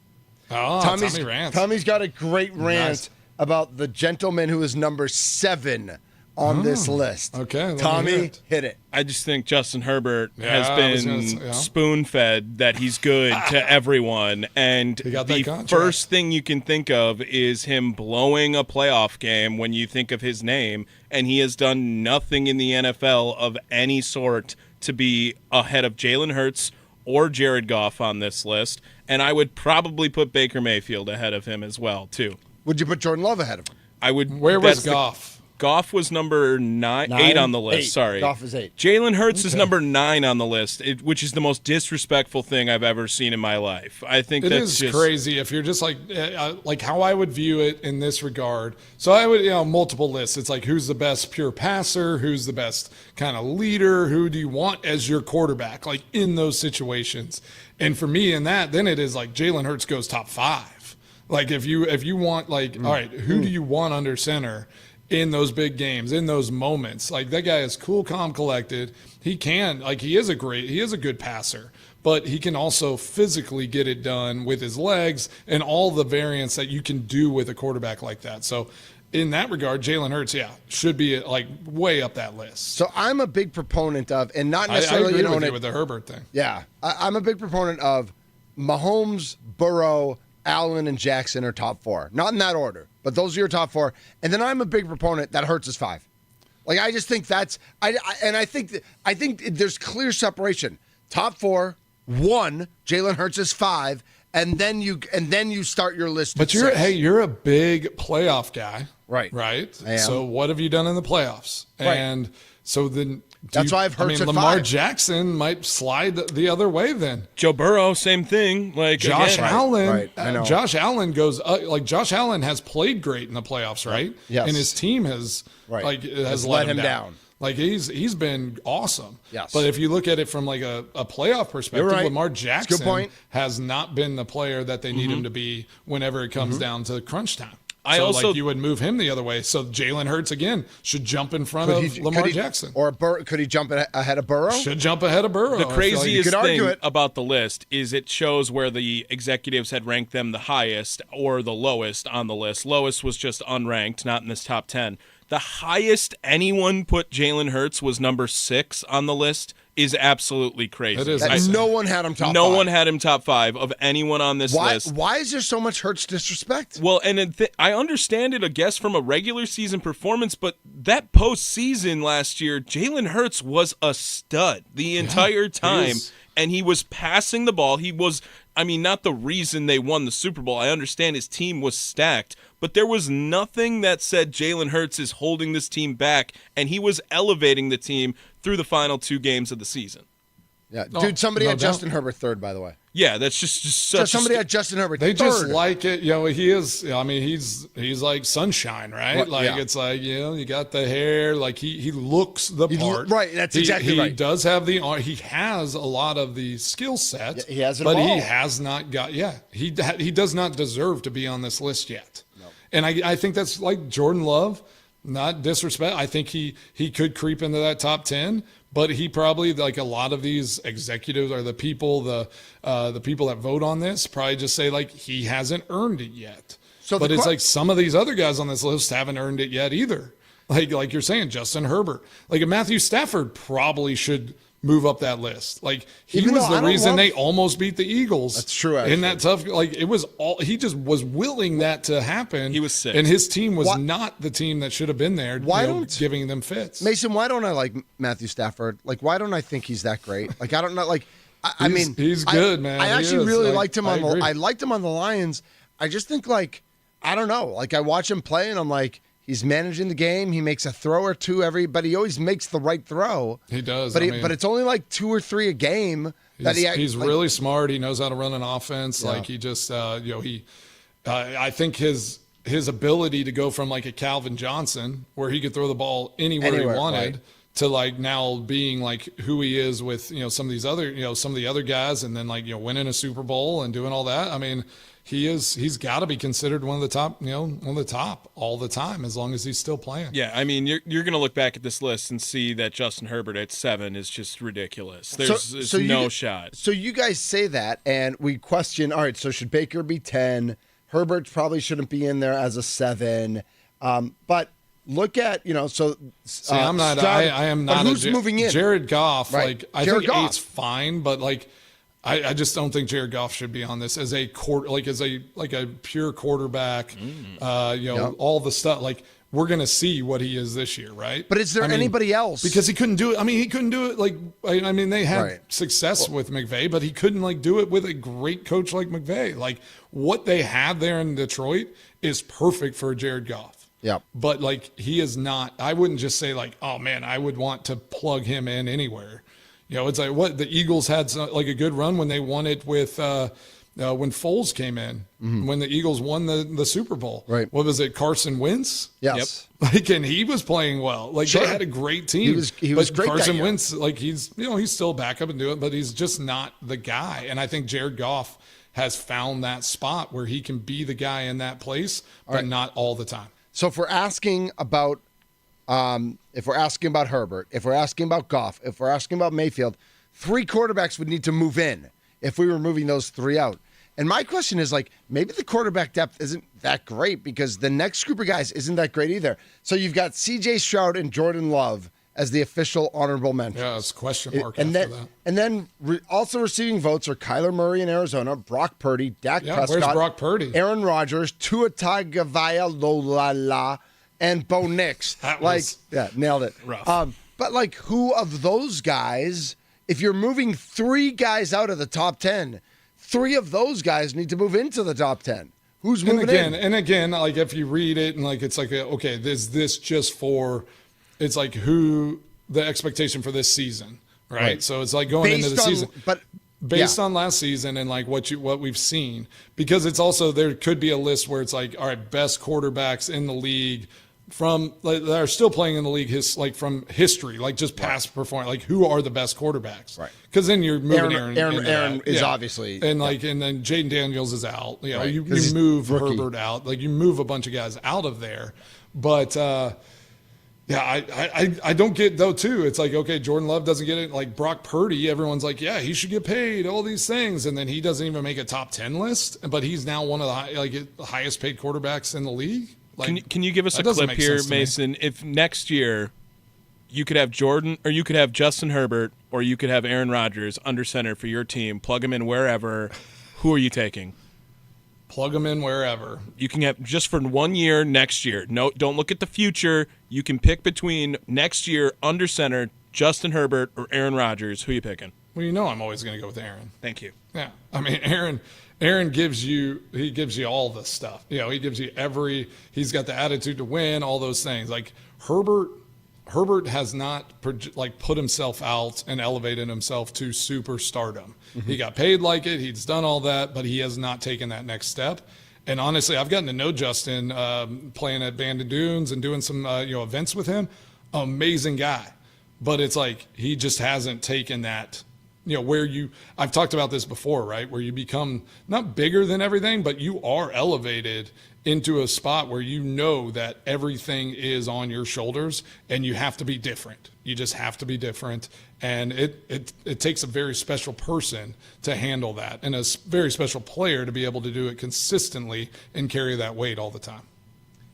Oh, Tommy Rants. Tommy's got a great rant about the gentleman who is number 7 on this list. Okay, Tommy, hit it. I just think Justin Herbert has been spoon-fed that he's good to everyone, and the first thing you can think of is him blowing a playoff game when you think of his name, and he has done nothing in the NFL of any sort to be ahead of Jalen Hurts or Jared Goff on this list, and I would probably put Baker Mayfield ahead of him as well, too. Would you put Jordan Love ahead of him? I would. Where was Goff? Goff was number 8 on the list. Sorry. Goff is 8. Jalen Hurts is number 9 on the list, which is the most disrespectful thing I've ever seen in my life. I think that's just crazy if you're just like how I would view it in this regard. So I would, multiple lists. It's like who's the best pure passer, who's the best kind of leader, who do you want as your quarterback, like in those situations. And for me in that, then it is like Jalen Hurts goes top 5. Like if you want all right, who do you want under center in those big games, in those moments? Like that guy is cool, calm, collected. He is a good passer, but he can also physically get it done with his legs and all the variants that you can do with a quarterback like that. So in that regard, Jalen Hurts, should be like way up that list. So I'm a big proponent of, and not necessarily I agree with the Herbert thing. Yeah, I'm a big proponent of Mahomes, Burrow, Allen, and Jackson are top 4. Not in that order, but those are your top 4. And then I'm a big proponent that Hurts is 5. Like I just think that's I think there's clear separation. Top 4, 1, Jalen Hurts is 5, and then you start your list. But you're a big playoff guy, right? Right. I am. So what have you done in the playoffs? Right. And so then That's why I've Hurts at Lamar 5. Jackson might slide the other way then. Joe Burrow, same thing. Like Josh again, Allen, Right, I know. Josh Allen goes like Josh Allen has played great in the playoffs, right? Yes. And his team has has let him down. Like he's been awesome. Yes. But if you look at it from like a playoff perspective, right. Lamar That's a Jackson good point. has not been the player that they need him to be whenever it comes down to crunch time. I So also- like you would move him the other way. So Jalen Hurts again should jump in front of Lamar Jackson. Or could he jump ahead of Burrow? Should jump ahead of Burrow. The I feel like. craziest could argue thing it. about the list is it shows where the executives had ranked them the highest or the lowest on the list. Lowest was just unranked, not in this top 10. The highest anyone put Jalen Hurts was number 6 on the list is absolutely crazy. It is That insane. no one had him top 5. No one had him top 5 of anyone on this list. Why is there so much Hurts disrespect? Well, and I understand it, I guess, from a regular season performance, but that postseason last year, Jalen Hurts was a stud the entire time, is. and he was passing the ball. He was, not the reason they won the Super Bowl. I understand his team was stacked, but there was nothing that said Jalen Hurts is holding this team back, and he was elevating the team through the final 2 games of the season. Yeah, No, dude. Somebody no had doubt. Justin Herbert third, by the way. Yeah, that's just such. Somebody had Justin Herbert. They third. just like it, he is. He's like sunshine, right? Well, like yeah. it's like you got the hair. Like he looks the part. right, that's exactly he right. He does have the. He has a lot of the skill set. Yeah, he has it but all. he has not got. Yeah, he does not deserve to be on this list yet. No. And I think that's like Jordan Love. Not disrespect. I think he could creep into that top 10. But he probably, like a lot of these executives or the people that vote on this, probably just say like he hasn't earned it yet. But it's like some of these other guys on this list haven't earned it yet either. Like you're saying, Justin Herbert, like Matthew Stafford probably should move up that list. Like he Even was though I the don't reason love- they almost beat the Eagles. That's true, In that tough, like it was all he just was willing that to happen. He was sick. and his team was Why- not the team that should have been there. Why don't- giving them fits? Mason, why don't I like Matthew Stafford? Like, why don't I think he's that great? Like, I don't know. Like, I mean, he's good, man. I He actually is. really Like, liked him I on the. agree. I liked him on the Lions. I just think like, I don't know. Like, I watch him play, and I'm like, he's managing the game. He makes a throw or two but he always makes the right throw. He does. But I mean, but it's only like 2 or 3 a game that he's like, really smart. He knows how to run an offense. Yeah. Like he just, I think his ability to go from like a Calvin Johnson, where he could throw the ball anywhere he wanted, right. to like now being like who he is with some of these other some of the other guys, and then like winning a Super Bowl and doing all that. I mean, he's got to be considered one of the top, one of the top all the time, as long as he's still playing. Yeah, I mean, you're going to look back at this list and see that Justin Herbert at 7 is just ridiculous. There's no shot. So you guys say that, and we question. All right, so should Baker be 10? Herbert probably shouldn't be in there as a 7. But look at so. See, I'm not. I am not. But who's moving in? Jared Goff. Right. Like I Jared think Goff. 8's fine, but like I just don't think Jared Goff should be on this as a a pure quarterback. All the stuff like. We're going to see what he is this year, right? But is there anybody else? Because he couldn't do it. I mean, he couldn't do it. Like, I mean, they had Right. success with McVay, but he couldn't like do it with a great coach like McVay. Like what they have there in Detroit is perfect for Jared Goff. Yeah. But like he is not. I wouldn't just say like, oh man, I would want to plug him in anywhere. It's like what the Eagles had like a good run when they won it with. When Foles came in, when the Eagles won the Super Bowl, Right. What was it, Carson Wentz? Yes. Yep. Like, and he was playing well. Like Sure. they had a great team. He was but great that Carson year. Wentz, like he's still back up and do it, but he's just not the guy. And I think Jared Goff has found that spot where he can be the guy in that place, but not all the time. So if we're asking about Herbert, if we're asking about Goff, if we're asking about Mayfield, 3 quarterbacks would need to move in if we were moving those 3 out. And my question is like, maybe the quarterback depth isn't that great because the next group of guys isn't that great either. So you've got C.J. Stroud and Jordan Love as the official honorable mentions. Yeah, it's a question mark And after then, that. and then also receiving votes are Kyler Murray in Arizona, Brock Purdy, Dak Yeah, Prescott, where's Brock Purdy? Aaron Rodgers, Tua Tagovailoa, and Bo Nix. That was nailed it. rough. But like, who of those guys? If you're moving 3 guys out of the top 10, 3 of those guys need to move into the top 10. Who's moving in? And again, like if you read it and like it's like, okay, is this just for? It's like who the expectation for this season, right? So it's like going into the Based on- season, but based yeah. on last season and like what we've seen, because it's also there could be a list where it's like, all right, best quarterbacks in the league from like, that are still playing in the league, like from history, like just past performance, like who are the best quarterbacks, Right? Because then you're moving Aaron. Aaron is obviously and and then Jaden Daniels is out. You know, Right, you 'cause he's move rookie. Herbert out, like you move a bunch of guys out of there, but. Yeah, I don't get though too. It's like, okay, Jordan Love doesn't get it. Like Brock Purdy, everyone's like, yeah, he should get paid, all these things, and then he doesn't even make a top 10 list. But he's now one of the highest paid quarterbacks in the league. Like, Can you give us a that doesn't clip make here, sense to me. Mason? If next year you could have Jordan, or you could have Justin Herbert, or you could have Aaron Rodgers under center for your team, plug them in wherever, who are you taking? Plug them in wherever. You can have just for 1 year next year. No, don't look at the future. You can pick between next year under center, Justin Herbert or Aaron Rodgers. Who are you picking? Well, you know I'm always going to go with Aaron. Thank you. Yeah, I mean Aaron gives you all the stuff. You know, he gives you he's got the attitude to win, all those things. Like Herbert has not put himself out and elevated himself to superstardom. Mm-hmm. He got paid like it. He's done all that, but he has not taken that next step. And honestly, I've gotten to know Justin playing at Bandon Dunes and doing some events with him. Amazing guy, but it's like he just hasn't taken that. You know, I've talked about this before, right? Where you become not bigger than everything, but you are elevated into a spot where you know that everything is on your shoulders and you have to be different. You just have to be different. And it takes a very special person to handle that and a very special player to be able to do it consistently and carry that weight all the time.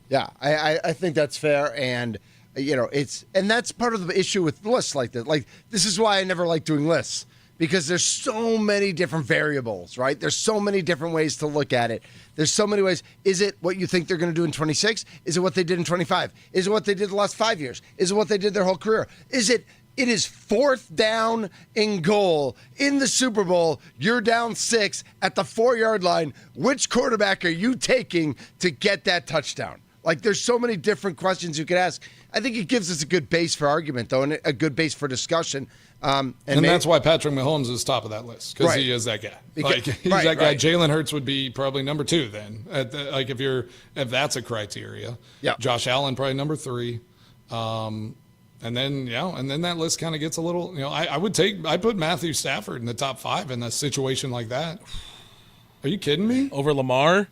Yeah, I think that's fair, and that's part of the issue with lists like this. Like, this is why I never like doing lists, because there's so many different variables, right? There's so many different ways to look at it. There's so many ways. Is it what you think they're going to do in 26? Is it what they did in 25? Is it what they did the last 5 years? Is it what they did their whole career? It is fourth down and goal in the Super Bowl. You're down 6 at the 4-yard line. Which quarterback are you taking to get that touchdown? Like, there's so many different questions you could ask. I think it gives us a good base for argument, though, and a good base for discussion. And that's why Patrick Mahomes is top of that list, because he is that guy. He's that guy. Right. Jalen Hurts would be probably number 2 then. If that's a criteria. Yeah. Josh Allen probably number 3. And then that list kind of gets a little. I put Matthew Stafford in the top 5 in a situation like that. Are you kidding me? Over Lamar?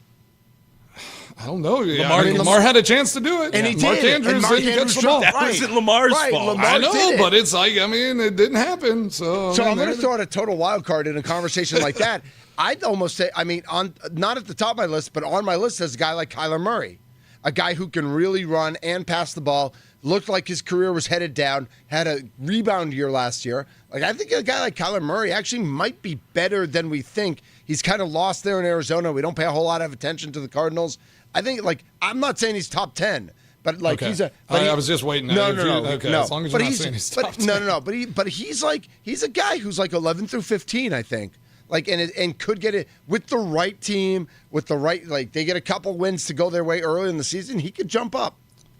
I don't know. Lamar had a chance to do it. And he Mark did. Andrews didn't catch the ball. That wasn't Lamar's fault. Lamar I know, did it. but it's like, it didn't happen. So I'm going to throw out a total wild card in a conversation like that. I'd almost say, on not at the top of my list, but on my list is a guy like Kyler Murray, a guy who can really run and pass the ball, looked like his career was headed down, had a rebound year last year. Like, I think a guy like Kyler Murray actually might be better than we think. He's kind of lost there in Arizona. We don't pay a whole lot of attention to the Cardinals. I think, I'm not saying he's top 10, but okay. he's a. I was just waiting. No. Okay, as long as you're not saying he's top 10. No. But he's a guy who's like 11 through 15, I think. And could get it with the right team, with the right, they get a couple wins to go their way early in the season. He could jump up.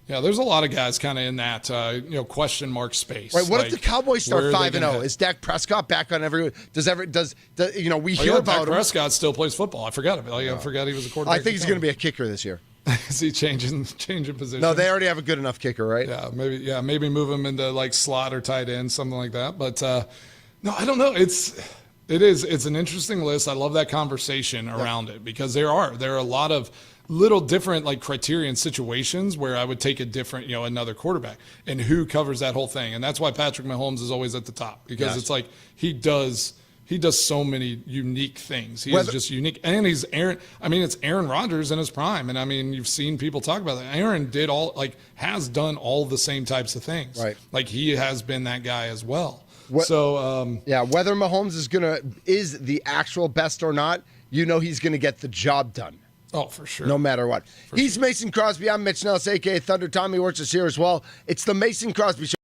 Yeah, there's a lot of guys kind of in that question mark space. Right. What if the Cowboys start 5-0? Is Is Dak Prescott back on every? We hear about Dak him. Prescott still plays football. I forgot about it. I forgot he was a quarterback. I think he's going to be a kicker this year. Is he changing position? No, they already have a good enough kicker, right? Yeah, maybe move him into slot or tight end, something like that. But no, I don't know. It's an interesting list. I love that conversation around it, because there are a lot of little different criterion situations where I would take a different, another quarterback, and who covers that whole thing. And that's why Patrick Mahomes is always at the top, because it's like he does so many unique things. He is just unique. And he's it's Aaron Rodgers in his prime. And you've seen people talk about that. Aaron has done all the same types of things. Right. He has been that guy as well. Whether Mahomes is the actual best or not, he's going to get the job done. Oh, for sure. No matter what. He's Mason Crosby. I'm Mitch Nelles, a.k.a. Thunder Tommy Wirtz is here as well. It's the Mason Crosby Show.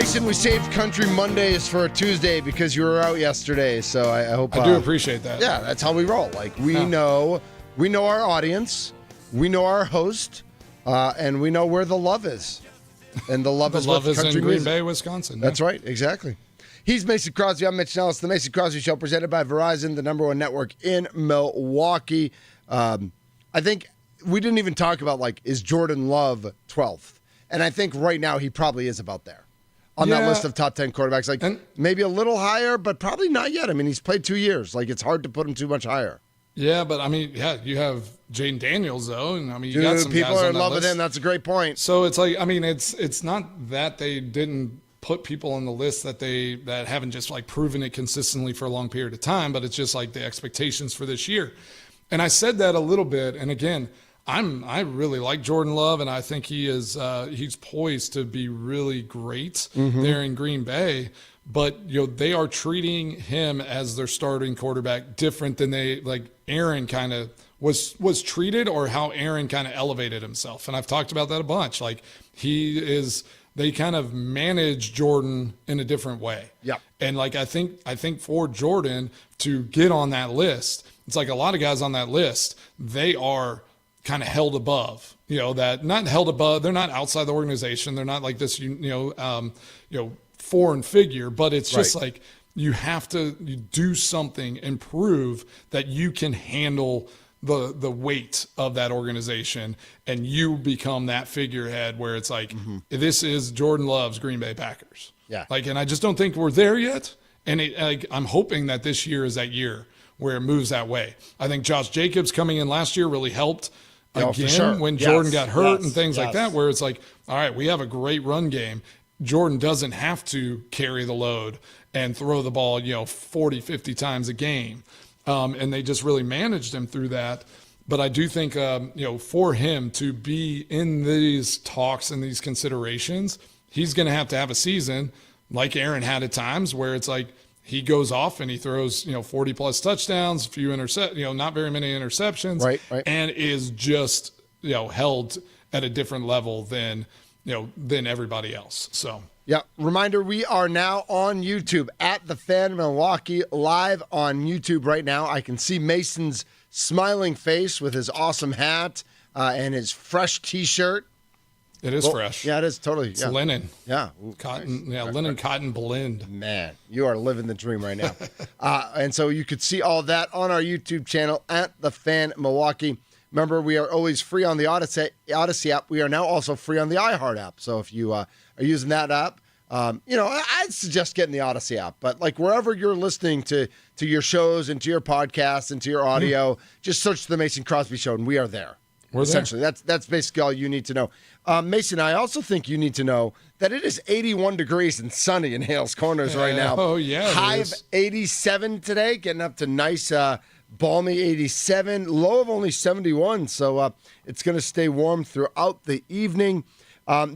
Mason, we saved Country Mondays for a Tuesday because you were out yesterday. So I hope I do appreciate that. Yeah, that's how we roll. Like we know our audience, we know our host, and we know where the love is. And the love The is love with is country in Green music. Bay, Wisconsin. That's right, exactly. He's Mason Crosby. I'm Mitch Nelles. The Mason Crosby Show, presented by Verizon, the number one network in Milwaukee. I think we didn't even talk about, like, is Jordan Love 12th? And I think right now he probably is about there on that list of top 10 quarterbacks. Like, maybe a little higher, but probably not yet. I mean, he's played 2 years. Like, it's hard to put him too much higher. Yeah, but I mean, you have Jaden Daniels though, and I mean, you Dude, got some people guys are on in that love list. with him. That's a great point. So it's like, I mean, it's not that they didn't put people on the list that haven't just like proven it consistently for a long period of time, but it's just like the expectations for this year. And I said that a little bit, and again, I really like Jordan Love, and I think he's poised to be really great there in Green Bay. But they are treating him as their starting quarterback different than Aaron kind of was treated, or how Aaron kind of elevated himself. And I've talked about that a bunch. Like they kind of manage Jordan in a different way. Yeah. And like I think for Jordan to get on that list, it's like a lot of guys on that list, they are kind of held above. That not held above. They're not outside the organization. They're not like this. Foreign figure, but it's just like you have to do something and prove that you can handle the weight of that organization, and you become that figurehead where it's like this is Jordan Love's Green Bay Packers. Yeah. And I just don't think we're there yet. And I'm hoping that this year is that year where it moves that way. I think Josh Jacobs coming in last year really helped again when Jordan got hurt and things like that, where it's like, all right, we have a great run game. Jordan doesn't have to carry the load and throw the ball, 40, 50 times a game. And they just really managed him through that. But I do think, for him to be in these talks and these considerations, he's going to have a season like Aaron had at times where it's like he goes off and he throws, 40 plus touchdowns, a few not very many interceptions, right. And is just, held at a different level than everybody else. So, yeah. Reminder, we are now on YouTube at The Fan Milwaukee, live on YouTube right now. I can see Mason's smiling face with his awesome hat and his fresh T-shirt. It is fresh. Yeah, it is totally. It's linen. Yeah. Ooh, cotton. Nice. Yeah, linen cotton blend. Man, you are living the dream right now. And so you could see all that on our YouTube channel at The Fan Milwaukee. Remember, we are always free on the Odyssey app. We are now also free on the iHeart app. So if you are using that app, I'd suggest getting the Odyssey app. But like wherever you're listening to your shows and to your podcasts and to your audio, just search the Mason Crosby Show, and we are there. We're essentially there. That's basically all you need to know. Mason, I also think you need to know that it is 81 degrees and sunny in Hales Corners right now. Oh yeah, high of 87 today, getting up to nice. Balmy 87, low of only 71, so it's going to stay warm throughout the evening.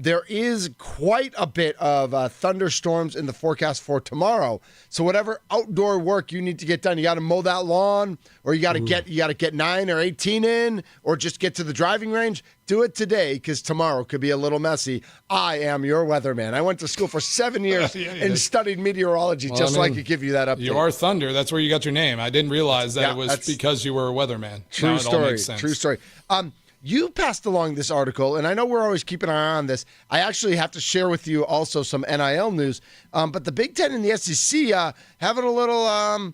There is quite a bit of thunderstorms in the forecast for tomorrow. So whatever outdoor work you need to get done, you got to mow that lawn, or you got to get 9 or 18 in, or just get to the driving range. Do it today, because tomorrow could be a little messy. I am your weatherman. I went to school for 7 years and studied meteorology, so I could give you that update. You are Thunder. That's where you got your name. I didn't realize that it was because you were a weatherman. True story. All makes sense. True story. You passed along this article, and I know we're always keeping an eye on this. I actually have to share with you also some NIL news. But the Big Ten and the SEC having a little.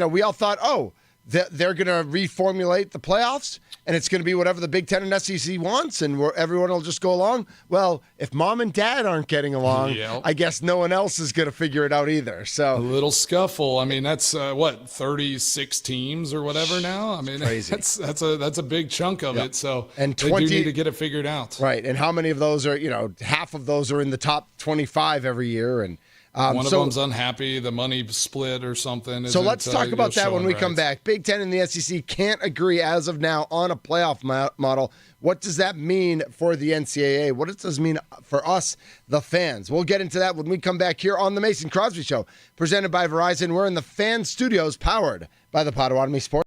We all thought, they're going to reformulate the playoffs, and it's going to be whatever the Big Ten and SEC wants, and everyone will just go along. Well, if mom and dad aren't getting along, I guess no one else is going to figure it out either. So a little scuffle. I mean, that's 36 teams or whatever now. I mean, crazy. That's a big chunk of it. So and they do need to get it figured out. Right, and how many of those are? Half of those are in the top 25 every year, and. One of them's unhappy, the money split or something. So let's talk about that when we come back. Big Ten and the SEC can't agree as of now on a playoff model. What does that mean for the NCAA? What does this mean for us, the fans? We'll get into that when we come back here on the Mason Crosby Show, presented by Verizon. We're in the Fan Studios, powered by the Potawatomi Sports.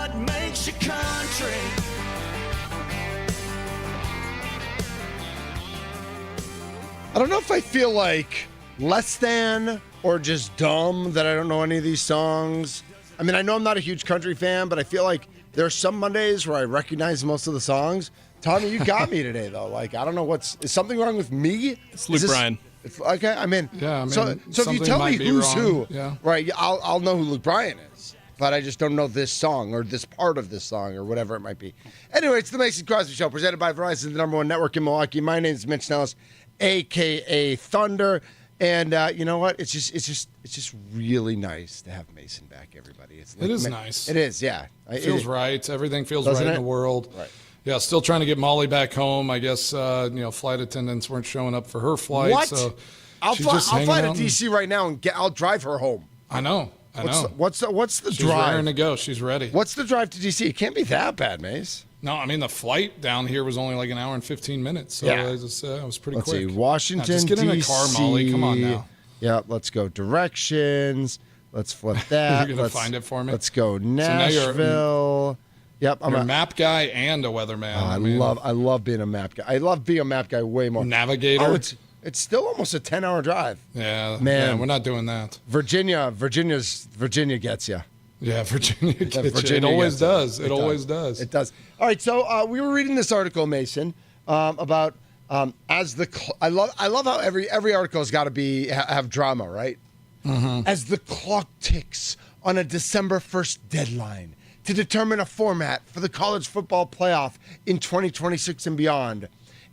what makes you country. I don't know if I feel like less than or just dumb that I don't know any of these songs. I mean, I know I'm not a huge country fan, but I feel like there are some Mondays where I recognize most of the songs. Tommy, you got me today, though. Like, I don't know is something wrong with me? It's Luke Bryan. Okay, I mean, so if you something tell me might be who's wrong. who, right, I'll know who Luke Bryan is. But I just don't know this song or this part of this song or whatever it might be. Anyway, it's the Mason Crosby Show, presented by Verizon, the number one network in Milwaukee. My name is Mitch Nelles, a.k.a. Thunder. And you know what? It's just really nice to have Mason back, everybody. It is nice. It is, yeah. It feels right. Everything feels Doesn't right it? in the world. Right. Yeah, still trying to get Molly back home. I guess flight attendants weren't showing up for her flight. What? So I'll she's fly just to hanging out DC right now and I'll drive her home. I know. What's the She's drive? raring to go. She's ready. What's the drive to DC? It can't be that bad, Mace. No, I mean the flight down here was only like an hour and 15 minutes. So Yeah. it was pretty Let's quick. see. Washington, just get in the DC. car, Molly. Come on now. Yeah, let's go directions. Let's flip that. You're gonna find it for me? Let's go now you're- Nashville. Yep, I'm a map guy and a weatherman. I love being a map guy. I love being a map guy way more. Navigator. Oh, it's still almost a 10-hour drive. Yeah, Man. yeah, we're not doing that. Virginia gets you. Yeah, Virginia gets you. Virginia It always gets you. does. It always does. It does. All right, so we were reading this article, Mason, about I love how every article has got to have drama, right? Mm-hmm. As the clock ticks on a December 1st deadline to determine a format for the college football playoff in 2026 and beyond,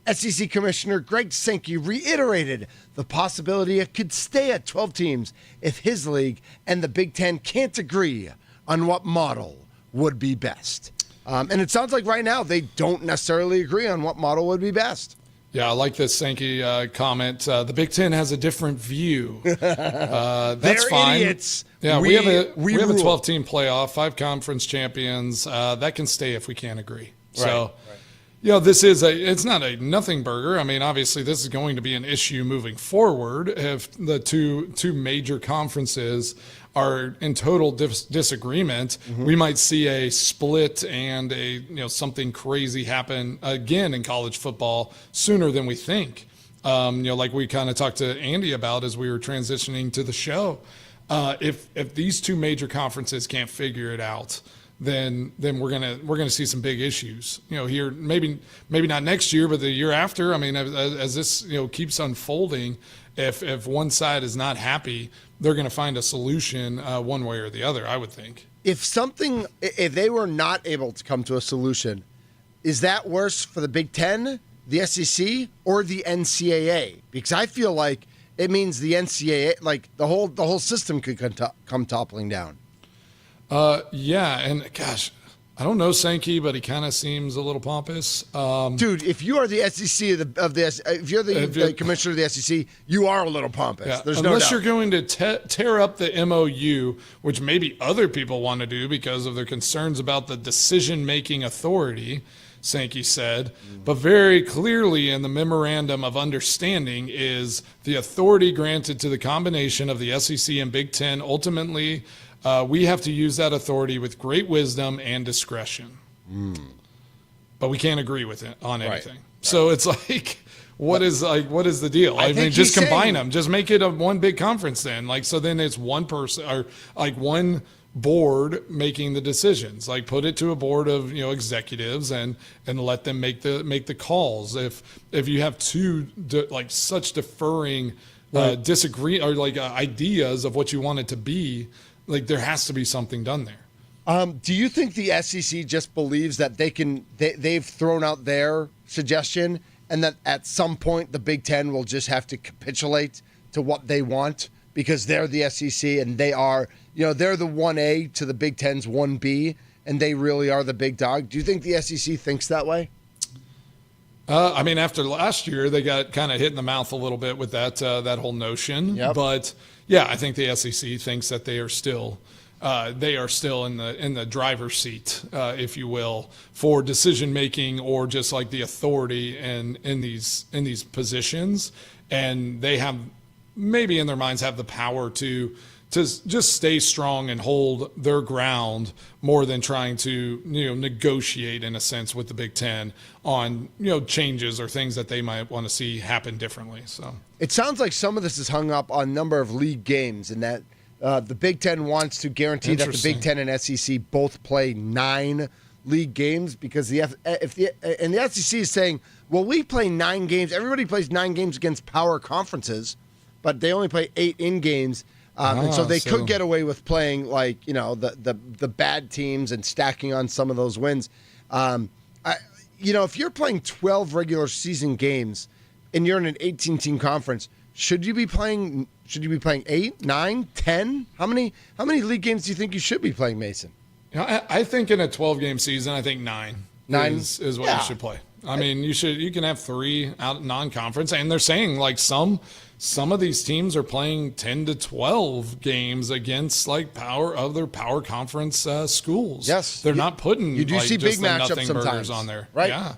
SEC Commissioner Greg Sankey reiterated the possibility it could stay at 12 teams if his league and the Big Ten can't agree on what model would be best. And it sounds like right now they don't necessarily agree on what model would be best. Yeah, I like this Sankey comment. The Big Ten has a different view. That's They're fine. idiots. Yeah, we have a rule. 12-team playoff, 5 conference champions. That can stay if we can't agree. So, this is it's not a nothing burger. I mean, obviously, this is going to be an issue moving forward if the two major conferences are in total disagreement. Mm-hmm. We might see a split and something crazy happen again in college football sooner than we think. Like we kind of talked to Andy about as we were transitioning to the show. If these two major conferences can't figure it out, then we're gonna see some big issues. Here maybe not next year, but the year after. I mean, as this keeps unfolding, if one side is not happy, they're going to find a solution one way or the other, I would think. If they were not able to come to a solution, is that worse for the Big Ten, the SEC, or the NCAA? Because I feel like it means the NCAA, like the whole system could come toppling down. Yeah, and gosh, I don't know Sankey, but he kind of seems a little pompous. Dude, if you are the SEC if you're the commissioner of the SEC, you are a little pompous. Yeah, There's no unless doubt. you're going to tear up the MOU, which maybe other people want to do because of their concerns about the decision-making authority, Sankey said. But very clearly in the memorandum of understanding is the authority granted to the combination of the SEC and Big Ten. Ultimately, we have to use that authority with great wisdom and discretion. But we can't agree with it on anything. Right. So it's like, what is the deal? I mean, just combine them. Just make it one big conference then. So then it's one person or one board making the decisions. Put it to a board of executives and let them make the calls. If you have two such differing disagree or ideas of what you want it to be, there has to be something done there. Do you think the SEC just believes that they've thrown out their suggestion and that at some point the Big Ten will just have to capitulate to what they want because they're the SEC and they are, they're the 1A to the Big Ten's 1B and they really are the big dog? Do you think the SEC thinks that way? I mean, after last year, they got kind of hit in the mouth a little bit with that whole notion. Yep. But yeah, I think the SEC thinks that they are still in the driver's seat, if you will, for decision making or just the authority in these positions, and they have maybe in their minds have the power to to just stay strong and hold their ground more than trying to, negotiate in a sense with the Big Ten on, changes or things that they might want to see happen differently. So it sounds like some of this is hung up on number of league games, and that the Big Ten wants to guarantee that the Big Ten and SEC both play 9 league games, because the SEC is saying, well, we play 9 games. Everybody plays 9 games against power conferences, but they only play 8 in games. And so they could get away with playing the bad teams and stacking on some of those wins. If you're playing 12 regular season games and you're in an 18-team conference, should you be playing 8, 9, 10? How many league games do you think you should be playing, Mason? I think in a 12-game season, I think 9 is what you should play. I mean, you can have 3 out non-conference, and they're saying some of these teams are playing 10 to 12 games against other power conference schools. Yes, they're not putting you do see just big the matchups nothing sometimes, burgers on there, right? Yeah,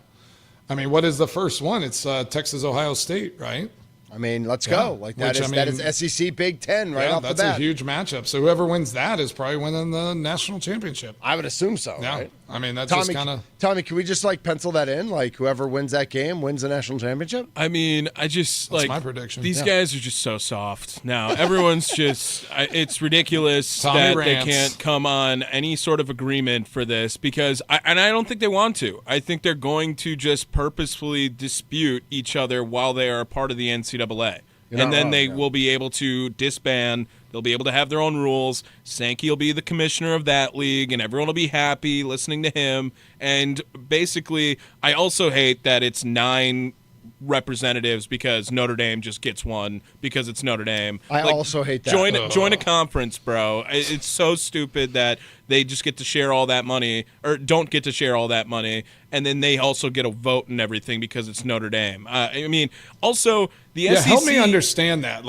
I mean, what is the first one? It's Texas Ohio State, right? I mean, let's go. That is SEC Big Ten right off the bat. That's a huge matchup. So whoever wins that is probably winning the national championship. I would assume so. Yeah. Right? I mean, that's Tommy, just kind of. Tommy, can we just pencil that in? Whoever wins that game wins the national championship? I mean, that's my prediction. These guys are just so soft now. Everyone's just, it's ridiculous Tommy that rants. they can't come on any sort of agreement for this, because, I don't think they want to. I think they're going to just purposefully dispute each other while they are a part of the NCAA. And then they will be able to disband. They'll be able to have their own rules. Sankey will be the commissioner of that league, and everyone will be happy listening to him. And basically, I also hate that it's 9 representatives because Notre Dame just gets one because it's Notre Dame. I also hate that. Join a conference, bro. It's so stupid that they just get to share all that money, or don't get to share all that money, and then they also get a vote and everything because it's Notre Dame. I mean, also the SEC. Help me understand that.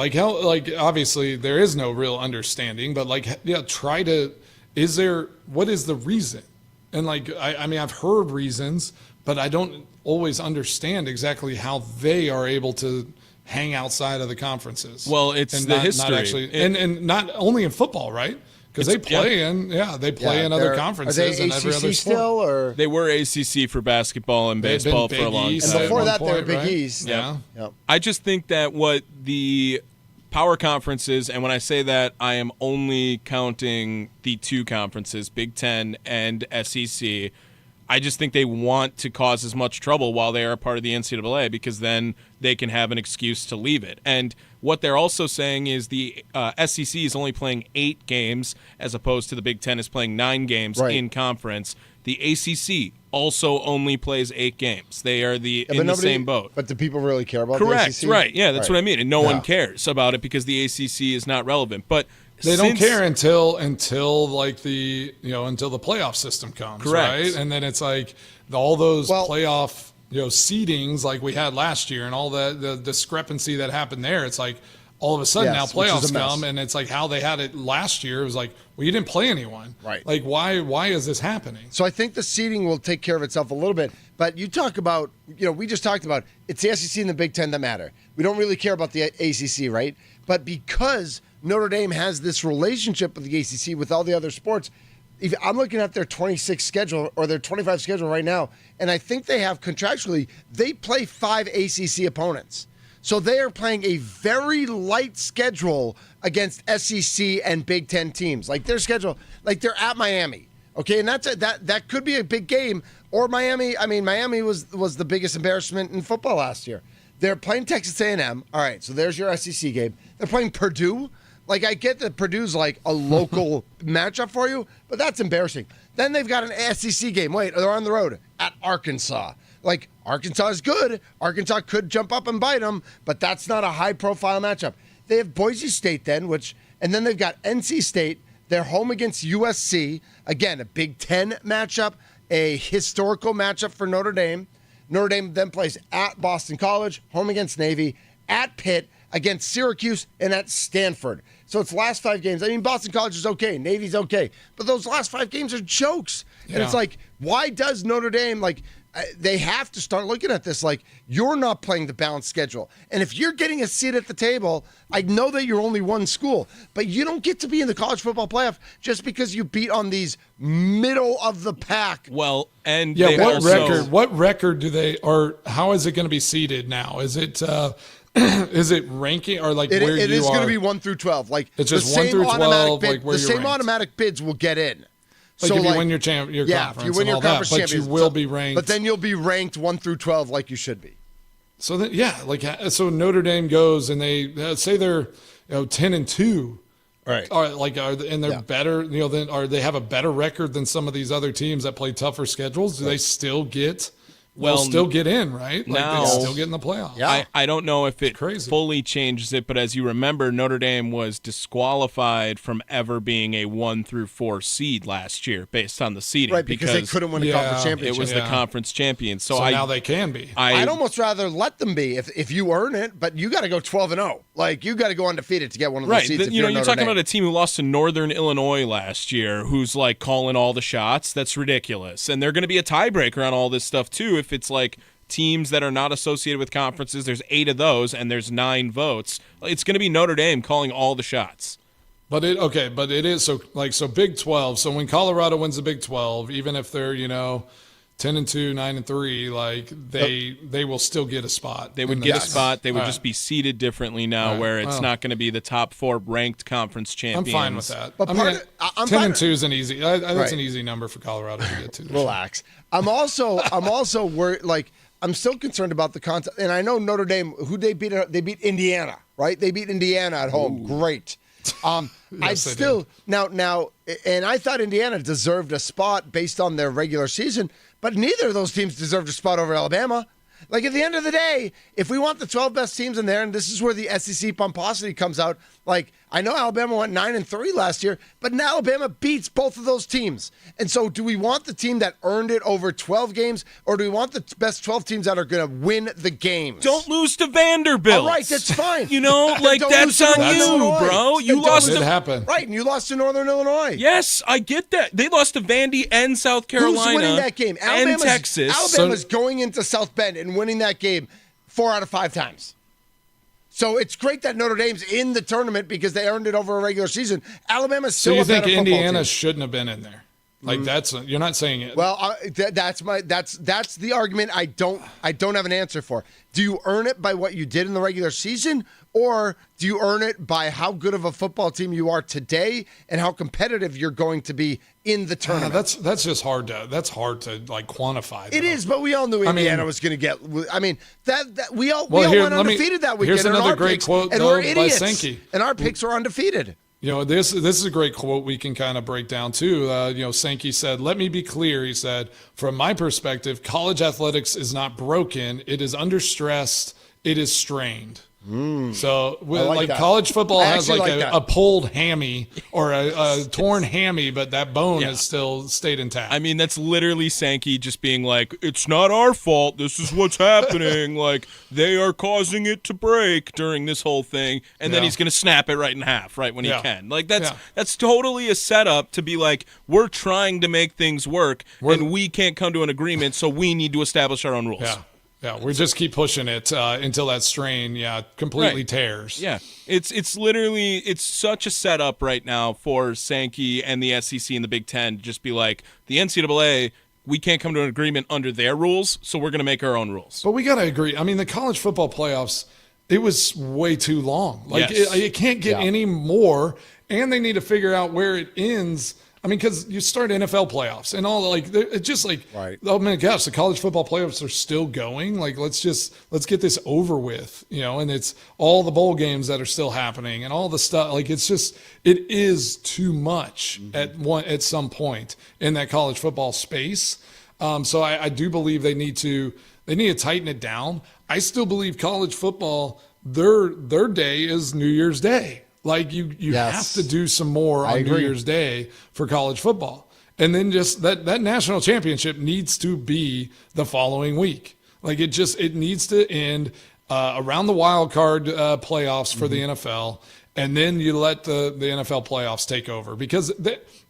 Obviously there is no real understanding, but try to. What is the reason? And I mean, I've heard reasons, but I don't always understand exactly how they are able to hang outside of the conferences. Well, it's and the not, history. not actually, and not only in football, right? Because they play in other conferences and every other sport. Still, or they were ACC for basketball and baseball for a long time. And before that, point, they were Big right? East. Yeah. Yep. I just think that what the power conferences, and when I say that, I am only counting the 2 conferences, Big Ten and SEC. I just think they want to cause as much trouble while they are a part of the NCAA, because then they can have an excuse to leave it. And what they're also saying is the SEC is only playing 8 games as opposed to the Big Ten is playing 9 games in conference. The ACC also only plays 8 games. They are in the same boat. But do people really care about Correct, the ACC? right. Yeah, that's what I mean. And no one cares about it because the ACC is not relevant. But they don't care until the playoff system comes, correct. Right? And then it's all those playoff seedings like we had last year and all the discrepancy that happened there. It's all of a sudden now playoffs come, and it's how they had it last year. It was you didn't play anyone, right? Why is this happening? So I think the seeding will take care of itself a little bit. But you talk about we just talked about it's the SEC and the Big Ten that matter. We don't really care about the ACC, right? But because Notre Dame has this relationship with the ACC with all the other sports, if I'm looking at their 26 schedule or their 25 schedule right now, and I think they have contractually, they play 5 ACC opponents. So they are playing a very light schedule against SEC and Big Ten teams. Their schedule, they're at Miami, okay, and that could be a big game. Or Miami. I mean, Miami was the biggest embarrassment in football last year. They're playing Texas A&M. All right, so there's your SEC game. They're playing Purdue. I get that Purdue's a local matchup for you, but that's embarrassing. Then they've got an SEC game. Wait, they're on the road at Arkansas. Arkansas is good. Arkansas could jump up and bite them, but that's not a high-profile matchup. They have Boise State then, and then they've got NC State. They're home against USC. Again, a Big Ten matchup, a historical matchup for Notre Dame. Notre Dame then plays at Boston College, home against Navy, at Pitt, against Syracuse, and at Stanford. So it's last 5 games. I mean, Boston College is okay. Navy's okay. But those last 5 games are jokes. And it's why does Notre Dame, they have to start looking at this like you're not playing the balanced schedule. And if you're getting a seat at the table, I know that you're only one school, but you don't get to be in the college football playoff just because you beat on these middle of the pack. Well, and what record do they, or how is it going to be seeded now? Is it is it ranking or like where you are? It is going to be 1 through 12. Like it's just 1 through 12, like where the you're same ranked. automatic bids will get in. Like so if you like, win your conference, if you win your conference that, but champions, you will be ranked. But then you'll be ranked 1 through 12 like you should be. So then, so Notre Dame goes and they say they're 10-2, right? And they're better. Then they have a better record than some of these other teams that play tougher schedules. Do they still get? They'll still get in, right? Now, they still get in the playoffs. Yeah. I don't know if it fully changes it, but as you remember, Notre Dame was disqualified from ever being a 1 through 4 seed last year based on the seeding. Right, because they couldn't win a conference championship. It was the conference champion. So now they can be. I'd almost rather let them be if you earn it, but you got to go 12-0. Like, you got to go undefeated to get one of those seeds. You're talking about a team who lost to Northern Illinois last year who's like calling all the shots. That's ridiculous. And they're going to be a tiebreaker on all this stuff too if it's like teams that are not associated with conferences. There's 8 of those and there's 9 votes. It's going to be Notre Dame calling all the shots. But it is so Big 12. So when Colorado wins the Big 12, even if they're 10-2, 9-3, like they will still get a spot. They would get a spot. They would just be seated differently now, where it's not going to be the top 4 ranked conference champions. I'm fine with that. But 10-2 is an easy. That's an easy number for Colorado to get to. Relax. I'm also worried. Like, I'm still concerned about the concept. And I know Notre Dame, who they beat. They beat Indiana, right? They beat Indiana at home. Ooh. Great. Yes, now, and I thought Indiana deserved a spot based on their regular season, but neither of those teams deserved a spot over Alabama. Like, at the end of the day, if we want the 12 best teams in there, and this is where the SEC pomposity comes out, like, I know Alabama went 9-3 last year, but now Alabama beats both of those teams. And so do we want the team that earned it over 12 games, or do we want the best 12 teams that are going to win the games? Don't lose to Vanderbilt. All right, that's fine. That's on you, bro. You lost to happen. Right, and you lost to Northern Illinois. Yes, I get that. They lost to Vandy and South Carolina. Who's winning that game? And Texas. Alabama's going into South Bend and winning that game 4 out of 5 times. So it's great that Notre Dame's in the tournament because they earned it over a regular season. Alabama's still a better football team. So you think Indiana shouldn't have been in there? Like you're not saying it. Well, that's the argument I don't have an answer for. Do you earn it by what you did in the regular season, or do you earn it by how good of a football team you are today and how competitive you're going to be in the tournament? That's just hard to like quantify. It is, but we all knew Indiana was going to get. I mean that we all went undefeated that weekend. Here's another great quote and though, we're idiots, by Sankey. And our picks are undefeated. This is a great quote we can kind of break down too. Sankey said, "Let me be clear," he said, "from my perspective, college athletics is not broken. It is under stress. It is strained." So college football has a pulled hammy or a torn hammy, but that bone is still stayed intact. I mean, that's literally Sankey just being like, it's not our fault. This is what's happening. Like, they are causing it to break during this whole thing. And then he's going to snap it right in half right when he can. Like, that's totally a setup to be like, we're trying to make things work and we can't come to an agreement, so we need to establish our own rules. Yeah, we just keep pushing it until that strain, completely tears. Yeah, it's literally, it's such a setup right now for Sankey and the SEC and the Big Ten to just be like, the NCAA, we can't come to an agreement under their rules, so we're going to make our own rules. But we got to agree. I mean, the college football playoffs, it was way too long. Like, it can't get any more, and they need to figure out where it ends. I mean, because you start NFL playoffs and all, like, it's just like, oh my gosh, the college football playoffs are still going. Like, let's get this over with, and it's all the bowl games that are still happening and all the stuff. Like, it is too much at some point in that college football space. So I do believe they need to tighten it down. I still believe college football, their day is New Year's Day. Like, you have to do some more on New Year's Day for college football. And then just that national championship needs to be the following week. Like, it needs to end around the wild card playoffs for the NFL. And then you let the NFL playoffs take over, because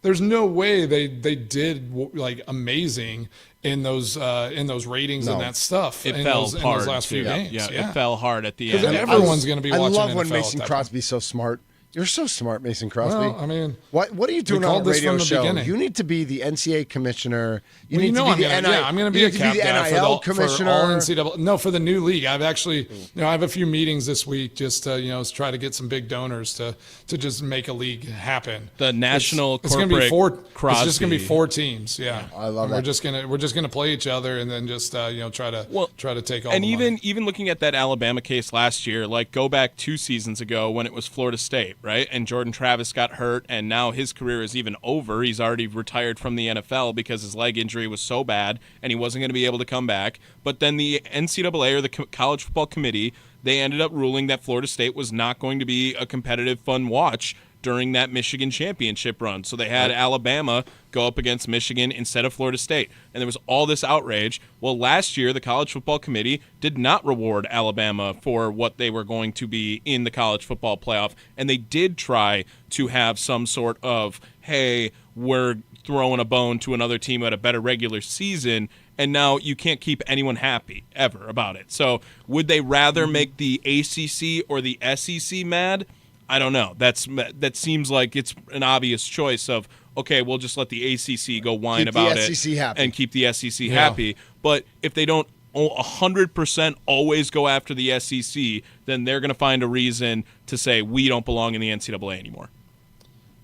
there's no way they did like amazing in those ratings No. and that stuff. It in fell those hard last few too. games. Yeah, it fell hard at the Because end. everyone's going to be I watching love when NFL Mason at that Crosby's so smart. You're so smart, Mason Crosby. Well, I mean, what are you doing on called a this radio from the show? beginning. You need to be the NCAA commissioner. You Well, need to I'm be the gonna, NIL. yeah, I'm going to be you a need cap be the guy NIL for commissioner. all NCAA. No, for the new league. I've actually, I have a few meetings this week just to, try to get some big donors to just make a league happen. The national it's going to be corporate It's Crosby. just going to be 4 teams. Yeah, I love and that. We're just gonna play each other and then just try to take all. And the even money. even looking at that Alabama case last year, like go back 2 seasons ago when it was Florida State, right? And Jordan Travis got hurt, and now his career is even over. He's already retired from the NFL because his leg injury was so bad, and he wasn't going to be able to come back. But then the NCAA, or the College Football Committee, they ended up ruling that Florida State was not going to be a competitive, fun watch during that Michigan championship run. So they had Alabama go up against Michigan instead of Florida State. And there was all this outrage. Well, last year, the College Football Committee did not reward Alabama for what they were going to be in the college football playoff. And they did try to have some sort of, hey, we're throwing a bone to another team at a better regular season. And now you can't keep anyone happy ever about it. So would they rather make the ACC or the SEC mad? I don't know. That seems like it's an obvious choice of, okay, we'll just let the ACC go whine Keep the about SEC it happy. and keep the SEC happy. But if they don't 100% always go after the SEC, then they're going to find a reason to say we don't belong in the NCAA anymore.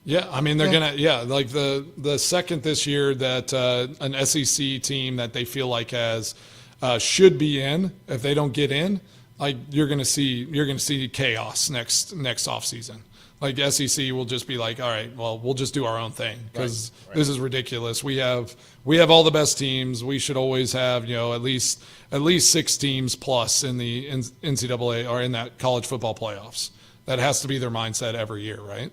Yeah, I mean they're like the second this year that an SEC team that they feel like should be in, if they don't get in, like you're gonna see chaos next offseason. Like SEC will just be like, all right, well we'll just do our own thing because this is ridiculous. We have all the best teams. We should always have at least 6 teams plus in the NCAA or in that college football playoffs. That has to be their mindset every year, right?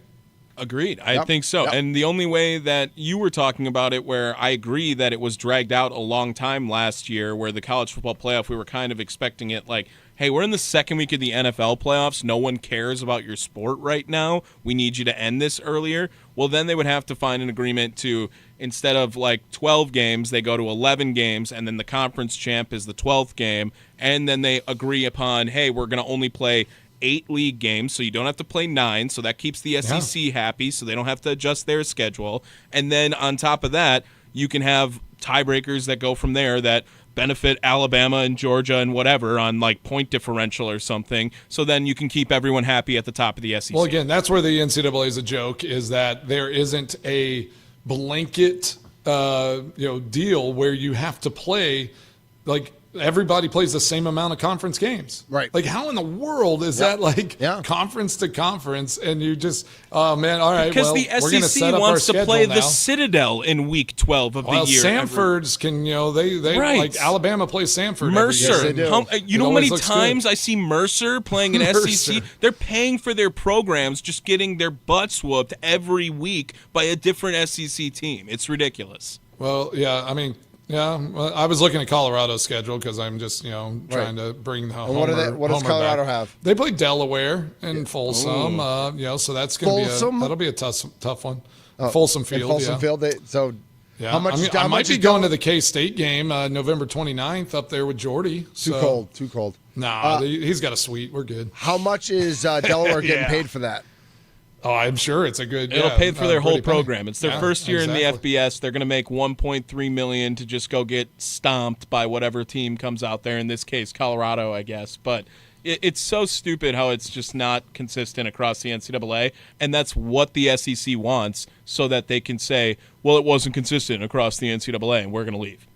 Agreed. I think so. Yep. And the only way that you were talking about it, where I agree that it was dragged out a long time last year, where the college football playoff, we were kind of expecting it like, hey, we're in the second week of the NFL playoffs. No one cares about your sport right now. We need you to end this earlier. Well, then they would have to find an agreement to, instead of like 12 games, they go to 11 games, and then the conference champ is the 12th game. And then they agree upon, hey, we're going to only play 8 league games, so you don't have to play 9, so that keeps the SEC happy, so they don't have to adjust their schedule. And then on top of that, you can have tiebreakers that go from there that benefit Alabama and Georgia and whatever on like point differential or something, so then you can keep everyone happy at the top of the SEC. Well, again, that's where the NCAA is a joke, is that there isn't a blanket deal where you have to play like everybody plays the same amount of conference games. Right. Like, how in the world is that conference to conference? And you just, oh, man, all right, because well, the we're going to SEC set up our wants to schedule play now. the Citadel in week 12 of the year. Sanford's can, they Right. like Alabama plays Sanford Mercer. every year. You know how many times good. I see Mercer playing an SEC? They're paying for their programs, just getting their butts whooped every week by a different SEC team. It's ridiculous. Well, yeah, I mean, yeah, well, I was looking at Colorado's schedule because I'm just, trying to bring the Homer. What does Colorado have? They play Delaware and Folsom, so that's going to be that'll be a tough one. Folsom Field, Folsom Field. Yeah. How much? I might be going to the K-State game November 29th up there with Jordy. Too cold. Nah, he's got a suite. We're good. How much is Delaware getting paid for that? Oh, I'm sure it's a good. It'll pay for their whole program. Penny. It's their first year in the FBS. They're going to make $1.3 million to just go get stomped by whatever team comes out there. In this case, Colorado, I guess. But it's so stupid how it's just not consistent across the NCAA, and that's what the SEC wants, so that they can say, "Well, it wasn't consistent across the NCAA, and we're going to leave."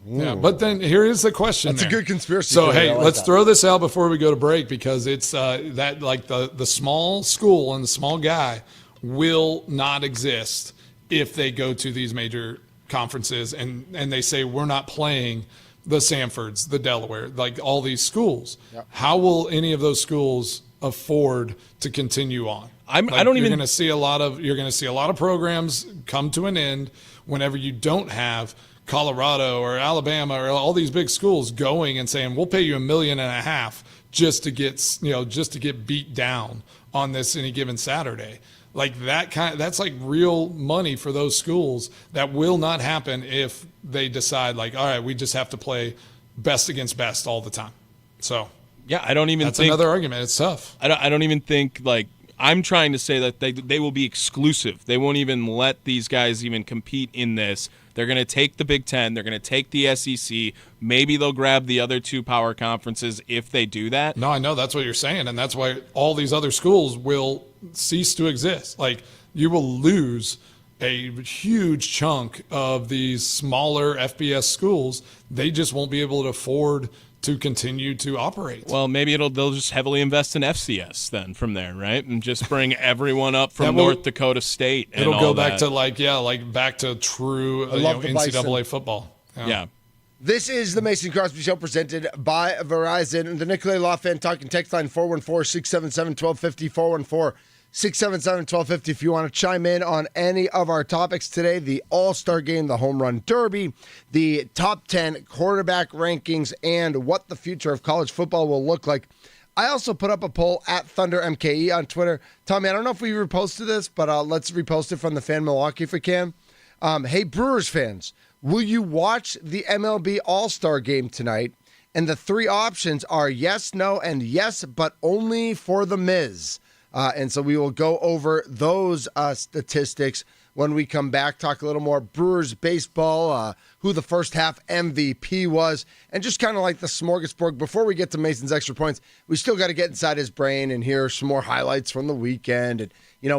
Yeah, but then here is the question. That's a good conspiracy. So, theory. hey, let's throw this out before we go to break, because it's that like the small school and the small guy will not exist if they go to these major conferences and they say we're not playing the Sanfords, the Delaware, like all these schools. Yep. How will any of those schools afford to continue on? You're going to see a lot of programs come to an end whenever you don't have Colorado or Alabama or all these big schools going and saying we'll pay you $1.5 million just to get beat down on this any given Saturday. Like that's like real money for those schools that will not happen if they decide like, all right, we just have to play best against best all the time. So Yeah, I don't even that's think another argument. It's tough. I don't even think like I'm trying to say that they will be exclusive. They won't even let these guys even compete in this. They're going to take the Big Ten. They're going to take the SEC. Maybe they'll grab the other two power conferences if they do that. No, I know that's what you're saying, and that's why all these other schools will cease to exist. Like you will lose a huge chunk of these smaller FBS schools. They just won't be able to afford to continue to operate. Well, maybe they'll just heavily invest in FCS then from there, right? And just bring everyone up from North Dakota State. And it'll all go back that. to back to true love the NCAA Bison. football. Yeah. This is the Mason Crosby Show presented by Verizon. The Nicolay Law Fan Talking text line 414-677-1250, 414-677-1250 if you want to chime in on any of our topics today. The All-Star Game, the Home Run Derby, the top 10 quarterback rankings, and what the future of college football will look like. I also put up a poll at ThunderMKE on Twitter. Tommy, I don't know if we reposted this, but let's repost it from the Fan Milwaukee if we can. Hey, Brewers fans, will you watch the MLB All-Star Game tonight? And the three options are yes, no, and yes, but only for the Miz. And so we will go over those statistics when we come back, talk a little more Brewers baseball, who the first half MVP was, and just kind of like the smorgasbord. Before we get to Mason's extra points, we still got to get inside his brain and hear some more highlights from the weekend. And,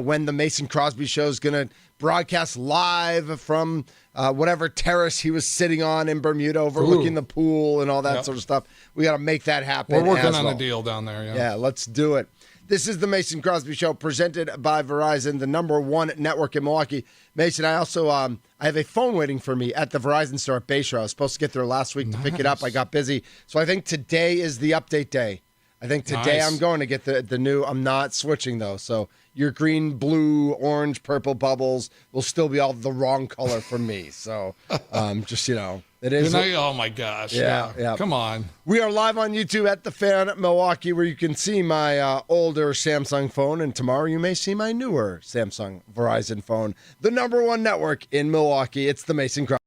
when the Mason Crosby show is going to broadcast live from whatever terrace he was sitting on in Bermuda overlooking the pool and all that sort of stuff. We got to make that happen. We're working on a deal down there. Yeah, let's do it. This is the Mason Crosby Show presented by Verizon, the #1 network in Milwaukee. Mason, I also I have a phone waiting for me at the Verizon store at Bayshore. I was supposed to get there last week to pick it up. I got busy. So I think today is the update day. I think today I'm going to get the new. I'm not switching, though. So your green, blue, orange, purple bubbles will still be all the wrong color for me. So just, it is. Oh, my gosh. Yeah. Come on. We are live on YouTube at The Fan Milwaukee, where you can see my older Samsung phone, and tomorrow you may see my newer Samsung Verizon phone. The #1 network in Milwaukee. It's the Mason Crosby.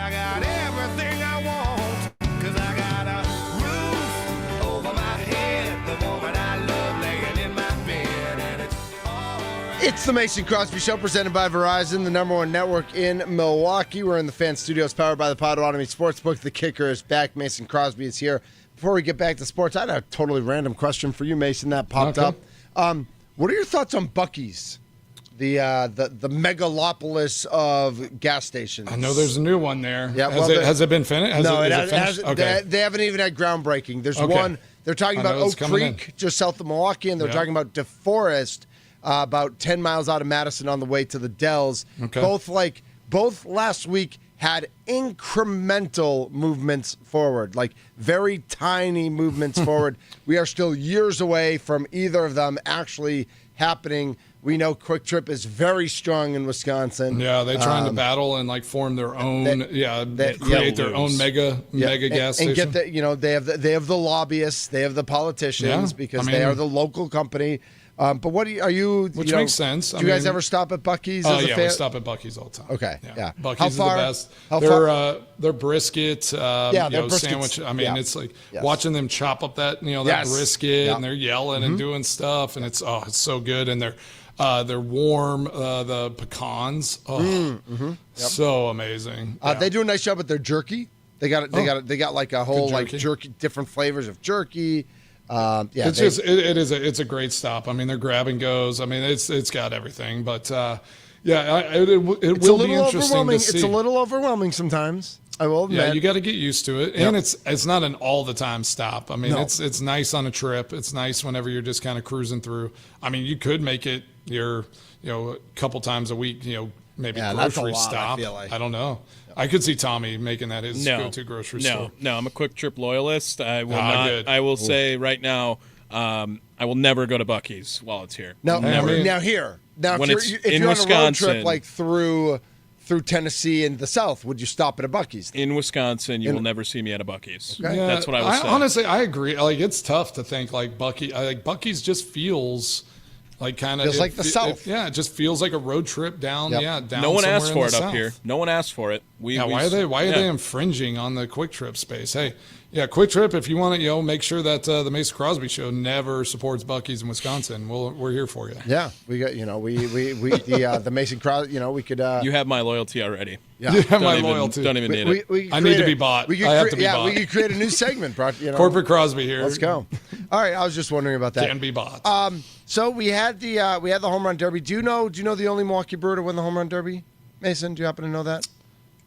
I got everything I want, 'cause I got a roof over my head, the woman I love laying in my bed, and it's all right. It's the Mason Crosby Show, presented by Verizon, the number one network in Milwaukee. We're in the Fan Studios, powered by the Potawatomi Sportsbook. The kicker is back. Mason Crosby is here. Before we get back to sports, I had a totally random question for you, Mason, that popped up. What are your thoughts on Buc-ee's, the megalopolis of gas stations? I know there's a new one there. Yeah, Has it been finished? No, is it it finished? hasn't. Okay. They haven't even had groundbreaking. There's Okay. one. They're talking I about know it's Oak coming Creek, just south of Milwaukee, and they're Yeah. talking about DeForest, about 10 miles out of Madison on the way to the Dells. Okay. Both last week had incremental movements forward, like very tiny movements forward. We are still years away from either of them actually happening. We know Quick Trip is very strong in Wisconsin. Yeah, they're trying to battle and like form their own. Create their own mega gas and station. get the they have the lobbyists, they have the politicians Yeah, because I they mean- are the local company. But what are you? Which makes sense. Do I you guys mean- ever stop at Buc-ee's? Oh as a yeah, fan? we stop at Buc-ee's all the time. Okay, yeah. Buc-ee's How is far- the best. how far- Their brisket, their brisket's- sandwich. I mean, yeah. it's like Yes. watching them chop up that Yes. brisket, Yeah. Mm-hmm. and they're yelling and doing stuff, and it's so good, and they're warm. The pecans, so amazing. Yeah. They do a nice job with their jerky. They got like a whole like jerky. jerky, different flavors of jerky. It's a great stop. I mean, they're grab and goes. I mean, it's got everything. But it will it's a be little interesting overwhelming. to see. It's a little overwhelming sometimes. I will admit. Yeah, you got to get used to it, and it's not an all the time stop. I mean, No. it's nice on a trip. It's nice whenever you're just kind of cruising through. I mean, you could make it your a couple times a week. Maybe Yeah, that's a grocery lot, I stop. feel like. I don't know. I could see Tommy making that his go-to grocery store. No, I'm a Quick Trip loyalist. I will Good. I will say right now, I will never go to Buc-ee's while it's here. Now, Never. now When if it's you're in on a road Wisconsin- trip like through Tennessee and the South, would you stop at a Buc-ee's? In Wisconsin, you will never see me at a Buc-ee's. Okay. Yeah, That's what I would say. Honestly, I agree. Like, it's tough to think like Buc-ee's just feels like kind of Feels like the South. It just feels like a road trip down. Yep. Yeah, down. No one somewhere asked in for the it up South. here. No one asked for it. Why are they infringing on the Quick Trip space? Hey, Quick Trip. If you want to, make sure that the Mason Crosby Show never supports Buc-ee's in Wisconsin. We're here for you. Yeah, we got the Mason Crosby. We could. You have my loyalty already. Yeah. You have my Don't even- loyalty. Don't even need it. We I could need create to be a- bought. We could I have to be bought. we could create a new segment, brought. Corporate Crosby here. Let's go. All right, I was just wondering about that. Can be bought. So we had the home run derby. Do you know the only Milwaukee Brewer to win the home run derby? Mason, do you happen to know that?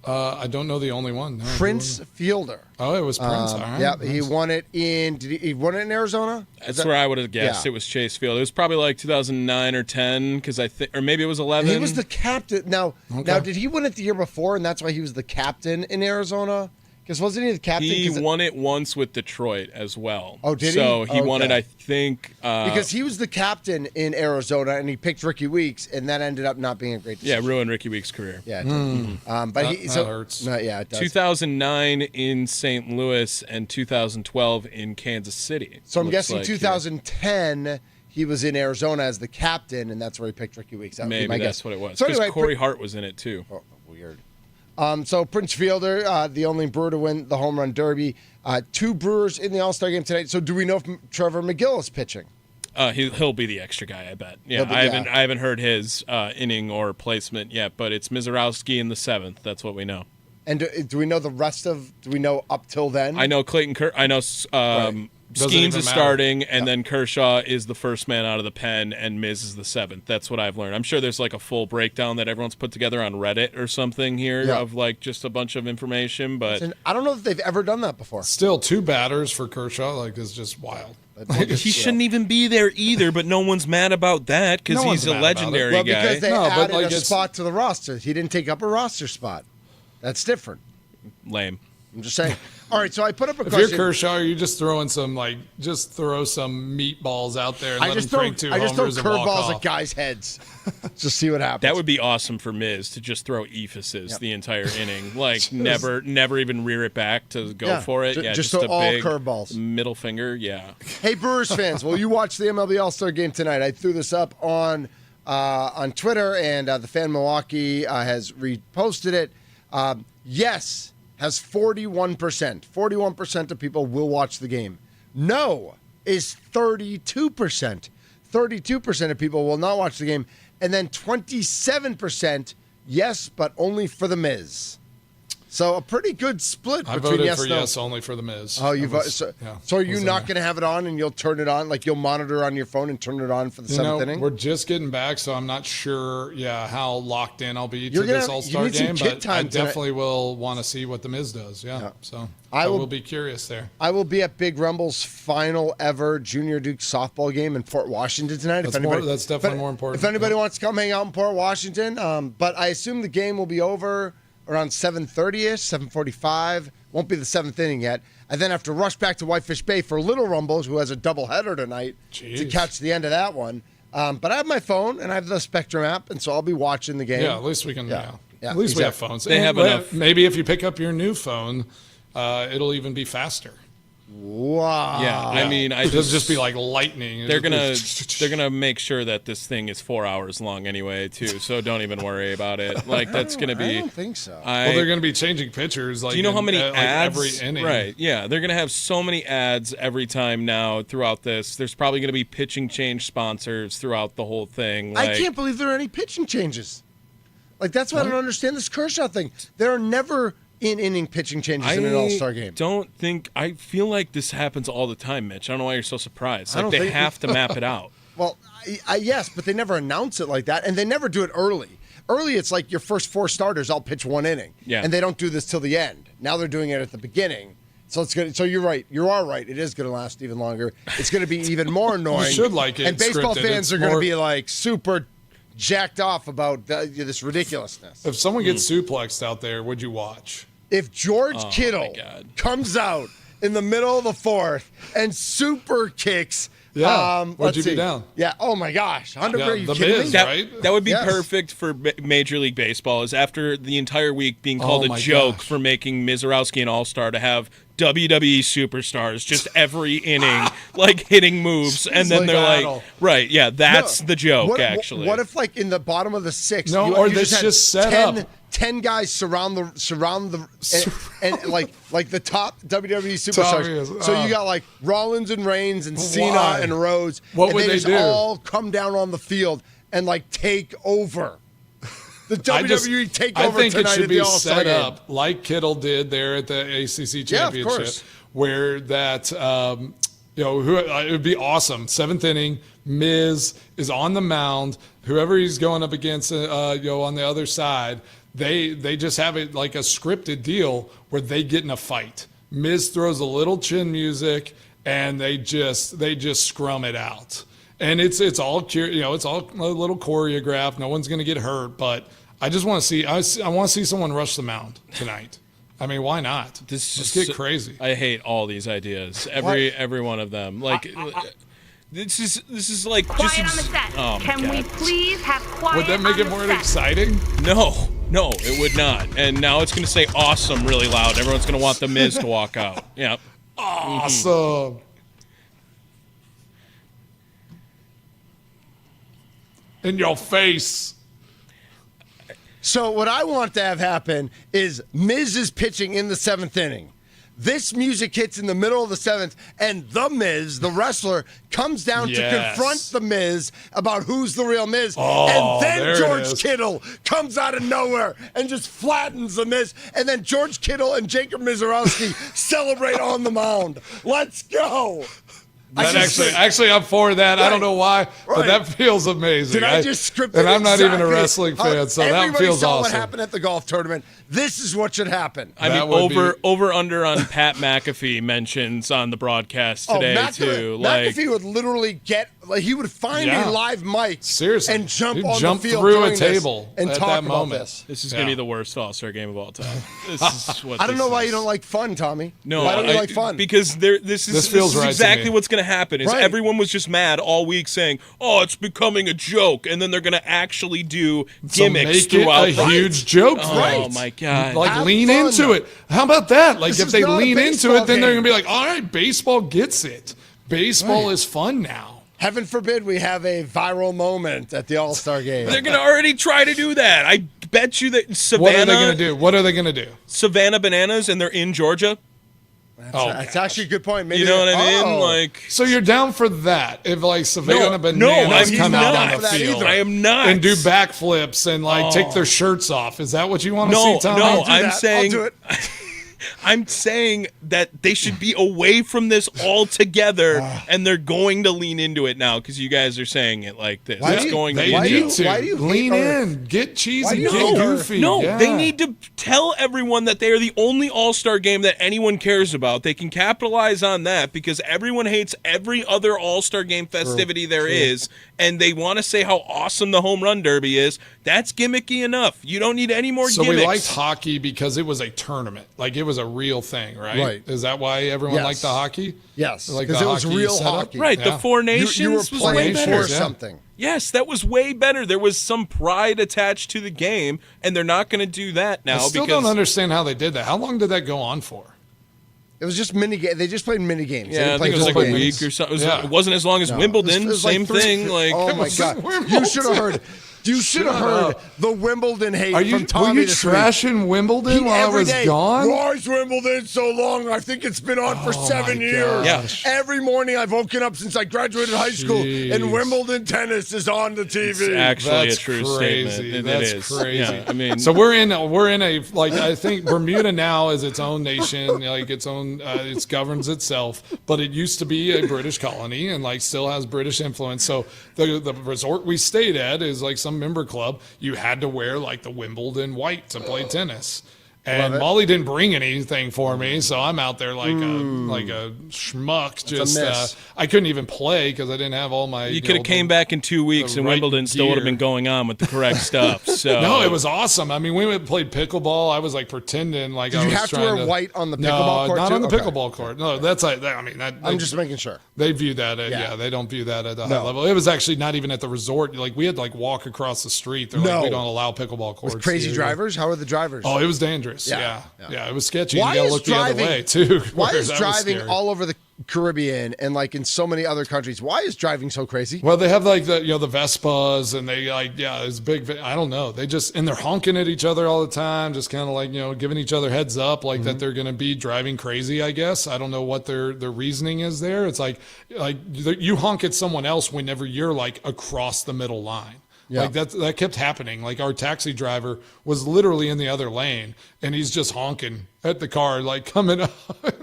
I don't know the only one. No, Prince Fielder. Oh, it was Prince. All right. Yeah, Nice. he won it in. He won it in Arizona? That's where I would have guessed Yeah. it was Chase Field. It was probably like 2009 or 10 because I think, or maybe it was 11. He was the captain. Now, did he win it the year before, and that's why he was the captain in Arizona? Because wasn't he the captain? He 'Cause won it once with Detroit as well. Oh, did he? So he won it, Okay. I think. because he was the captain in Arizona, and he picked Ricky Weeks, and that ended up not being a great decision. ruined Ricky Weeks' career. Yeah. It did. But That hurts. No, yeah, it does. 2009 in St. Louis and 2012 in Kansas City. So I'm looks guessing like 2010 he was in Arizona as the captain, and that's where he picked Ricky Weeks. That would be Maybe my that's guess. what it was. So Because anyway, Corey Hart was in it too. Oh, weird. So Prince Fielder, the only Brewer to win the home run derby. Two Brewers in the All-Star game tonight. So do we know if Trevor McGill is pitching? He'll be the extra guy, I bet. Yeah, He'll be- I haven't heard his inning or placement yet, but it's Mizorowski in the 7th. That's what we know. And do we know the rest of? Do we know up till then? I know Clayton I know Doesn't Skeens even is matter. starting, and then Kershaw is the first man out of the pen, and Miz is the 7th. That's what I've learned. I'm sure there's like a full breakdown that everyone's put together on Reddit or something here Yeah. of like just a bunch of information, but And I don't know if they've ever done that before. Still, 2 batters for Kershaw is just wild. he shouldn't even be there either, but no one's mad about that because No he's one's a mad about it. legendary Well, guy. because they No, but, added like, a it's- spot to the roster. He didn't take up a roster spot. That's different. Lame. I'm just saying. All right, so I put up a If you're question. Kershaw, you're just throwing just throw some meatballs out there and I let just them throw crank 2 curveballs homers and walk at off. guys' heads. Just see what happens. That would be awesome for Miz to just throw ephuses the entire inning, like never even rear it back to go Yeah, for it. ju- Yeah, just just throw a all big curveballs. middle finger. Yeah, Hey, Brewers fans, well, you watched the MLB All-Star Game tonight. I threw this up on Twitter, and the Fan Milwaukee has reposted it. Yes has 41%. 41% of people will watch the game. No is 32%. 32% of people will not watch the game. And then 27% yes, but only for the Miz. So a pretty good split I between voted yes for and no. yes only for the Miz. Oh, you That vote. was- So, yeah, so are you was in not there. going to have it on and you'll turn it on? Like you'll monitor on your phone and turn it on for the seventh inning? We're just getting back, so I'm not sure, how locked in I'll be You're to gonna this have- All-Star you need some game, kid but time I tonight. definitely will want to see what the Miz does. Yeah. So I I will- will be curious there. I will be at Big Rumble's final ever Junior Duke softball game in Port Washington tonight. That's definitely more important. If anybody wants to come hang out in Port Washington, but I assume the game will be over around 7:30ish, 7:45. Won't be the seventh inning yet. I then have to rush back to Whitefish Bay for Little Rumbles, who has a doubleheader tonight, to Jeez. catch the end of that one. But I have my phone and I have the Spectrum app, and so I'll be watching the game. Yeah, at least we can. Yeah. Yeah, At least we have exactly. phones. They And have enough. Maybe if you pick up your new phone, it'll even be faster. Wow. Yeah, I mean, It'll just be like lightning. they're gonna make sure that this thing is 4 hours long anyway, too. So don't even worry about it. Like that's gonna I be. don't think so. Well, they're going to be changing pitchers. Like, Do you know how many like ads? every inning? Right. Yeah, they're gonna have so many ads every time now throughout this. There's probably gonna be pitching change sponsors throughout the whole thing. Like, I can't believe there are any pitching changes. Like, that's why I don't understand this Kershaw thing. There are never in-inning pitching changes in an All-Star game. I feel like this happens all the time, Mitch. I don't know why you're so surprised. I Like don't they think- have to map it out. Well, yes, but they never announce it like that, and they never do it early. Early, it's like your first four starters all pitch one inning, Yeah. and they don't do this till the end. Now they're doing it at the beginning. So it's good. So you're right. You are right. It is going to last even longer. It's going to be even more annoying. should like it And baseball scripted. fans It's are going to more- be like super jacked off about this ridiculousness. If someone gets suplexed out there, would you watch? If George Kittle God. comes out in the middle of the fourth and super kicks, Yeah. Would let's you be see. down? Yeah. Oh my gosh. 100. Yeah, Are you the kidding Miz, me? right? That would be Yes. perfect for Major League Baseball. Is after the entire week being called a my joke gosh. for making Mizorowski an All-Star to have WWE superstars just every inning like hitting moves, and then like they're battle. like, right, yeah, that's No. the joke. What, actually, what if like in the bottom of the sixth? No, you, or you this had just set 10, up. 10 guys surround the and like the top WWE superstars. Top is, So you got like Rollins and Reigns and Cena Why? and Rhodes. What and would they just do? all come down on the field and like take over. The WWE takeover I think it tonight should at the be All-Star set game. up like Kittle did there at the ACC Yeah, of championship, course. where that it would be awesome. Seventh inning, Miz is on the mound. Whoever he's going up against, on the other side, they just have it like a scripted deal where they get in a fight. Miz throws a little chin music, and they just scrum it out. And it's all it's all a little choreographed. No one's going to get hurt, but I just want to see I want to see someone rush the mound tonight. I mean, why not? Let's get crazy. I hate all these ideas. Every one of them. Like this is like Quiet just on the set. oh my Can we God. please have quiet Would that make on it the more set? exciting? No, it would not. And now it's going to say awesome really loud. Everyone's going to want the Miz to walk out. Yeah. Awesome. In your face. So what I want to have happen is Miz is pitching in the seventh inning. This music hits in the middle of the seventh, and the Miz, the wrestler, comes down to Yes. confront the Miz about who's the real Miz. Oh, and there then it George is. Kittle comes out of nowhere and just flattens the Miz. And then George Kittle and Jacob Mizorowski celebrate on the mound. Let's go. That actually, I'm for that. I don't know why, but Right. that feels amazing. Did I just script it? And I'm not even a exactly wrestling how fan, so that everybody feels saw awesome. what happened at the golf tournament. This is what should happen. I That mean, would be- over under on Pat McAfee mentions on the broadcast today too. Like McAfee would literally he would find Yeah. a live mic Seriously. and jump He'd on jump the field through a during this table and at talk that about moment. this. this is gonna Yeah. be the worst All-Star game of all time. This is what I don't this know why is. you don't like fun, Tommy. No, why don't you I- like fun? Because this is feels right to exactly me. what's going to happen. Is Right. everyone was just mad all week saying, "Oh, it's becoming a joke," and then they're going to actually do So gimmicks make it throughout. a huge joke. Oh Right. my God! Like Have lean fun. into it. How about that? Like This if is they not a lean into baseball it, then they're game. gonna be like, all right, baseball gets it. Baseball is fun now. Heaven forbid we have a viral moment at the All-Star game. They're going to already try to do that. I bet you that What are they going Savannah, to do? What are they going to do? Savannah Bananas, and they're in Georgia. That's actually a good point. Maybe You know what I mean? Oh. Like, So you're down for that? If like Savannah no, Bananas I'm come out on not. the field, I am not. and do backflips and like take their shirts off, is that what you want to No, see, Tom? no, do I'm that. saying I'll do it. I'm saying that they should be away from this altogether, and they're going to lean into it now because you guys are saying it like this. Why It's do you- going They to why do need you- to why do you lean hate our- in, get Why cheesy, do you get hate our- goofy. No, yeah. they need to tell everyone that they are the only All-Star game that anyone cares about. They can capitalize on that because everyone hates every other All-Star game festivity there is, and they want to say how awesome the home run derby is. That's gimmicky enough. You don't need any more So gimmicks. we liked hockey because it was a tournament, like it was a real thing, right? Right. Is that why everyone Yes. liked the hockey? Yes, Like because the it was hockey real setup? hockey. Right, the Yeah. Four You, Nations you were was way playing better. for something. Yes, that was way better. There was some pride attached to the game, and they're not going to do that now I still because don't understand how they did that. How long did that go on for? It was just mini game. They just played mini games. They yeah, I didn't play think it was like full a games. week or something. Yeah. It wasn't as long as No. Wimbledon. It was like Same three- thing. Like oh my was god, Wimbledon. you should have heard. You should have Shut heard up. the Wimbledon hate Are you from Tommy were you this week. trashing Wimbledon while I Every was day, gone? Why is Wimbledon so long? I think it's been on for 7 my years. gosh. Every morning I've woken up since I graduated high school, Jeez. and Wimbledon tennis is on the TV. it's actually That's a true crazy. statement. That's it is. crazy. Yeah, I mean, So we're in a like I think Bermuda now is its own nation, like its own it governs itself, but it used to be a British colony and like still has British influence. So the resort we stayed at is like some member club. You had to wear like the Wimbledon white to play tennis. And it. Molly didn't bring anything for me, so I'm out there like a schmuck. Just miss. I couldn't even play because I didn't have all my. you could have came back in 2 weeks, the and right Wimbledon still would have gear. been going on with the correct stuff. So No, it was awesome. I mean, we went and played pickleball. I was like pretending like Did I you was have to trying wear white on the No, pickleball court not too? on the Okay. pickleball court. No, that's like I mean that. I'm just making sure. They view that at Yeah. yeah. They don't view that at the No. high level. It was actually not even at the resort. Like we had to like walk across the street. They're No. like we don't allow pickleball courts. With crazy here. drivers? How are the drivers? Oh, it was dangerous. Yeah. Yeah. It was sketchy. Why You gotta is look driving- the other way too. Why where is that was driving scary. all over the Caribbean and like in so many other countries? Why is driving so crazy? Well, they have like the the Vespas and they like it's big. I don't know. They just and they're honking at each other all the time, just kind of like giving each other heads up, like that they're going to be driving crazy. I guess I don't know what their reasoning is there. It's like you honk at someone else whenever you're like across the middle line. Yeah. Like that kept happening. Like our taxi driver was literally in the other lane and he's just honking at the car, like coming up.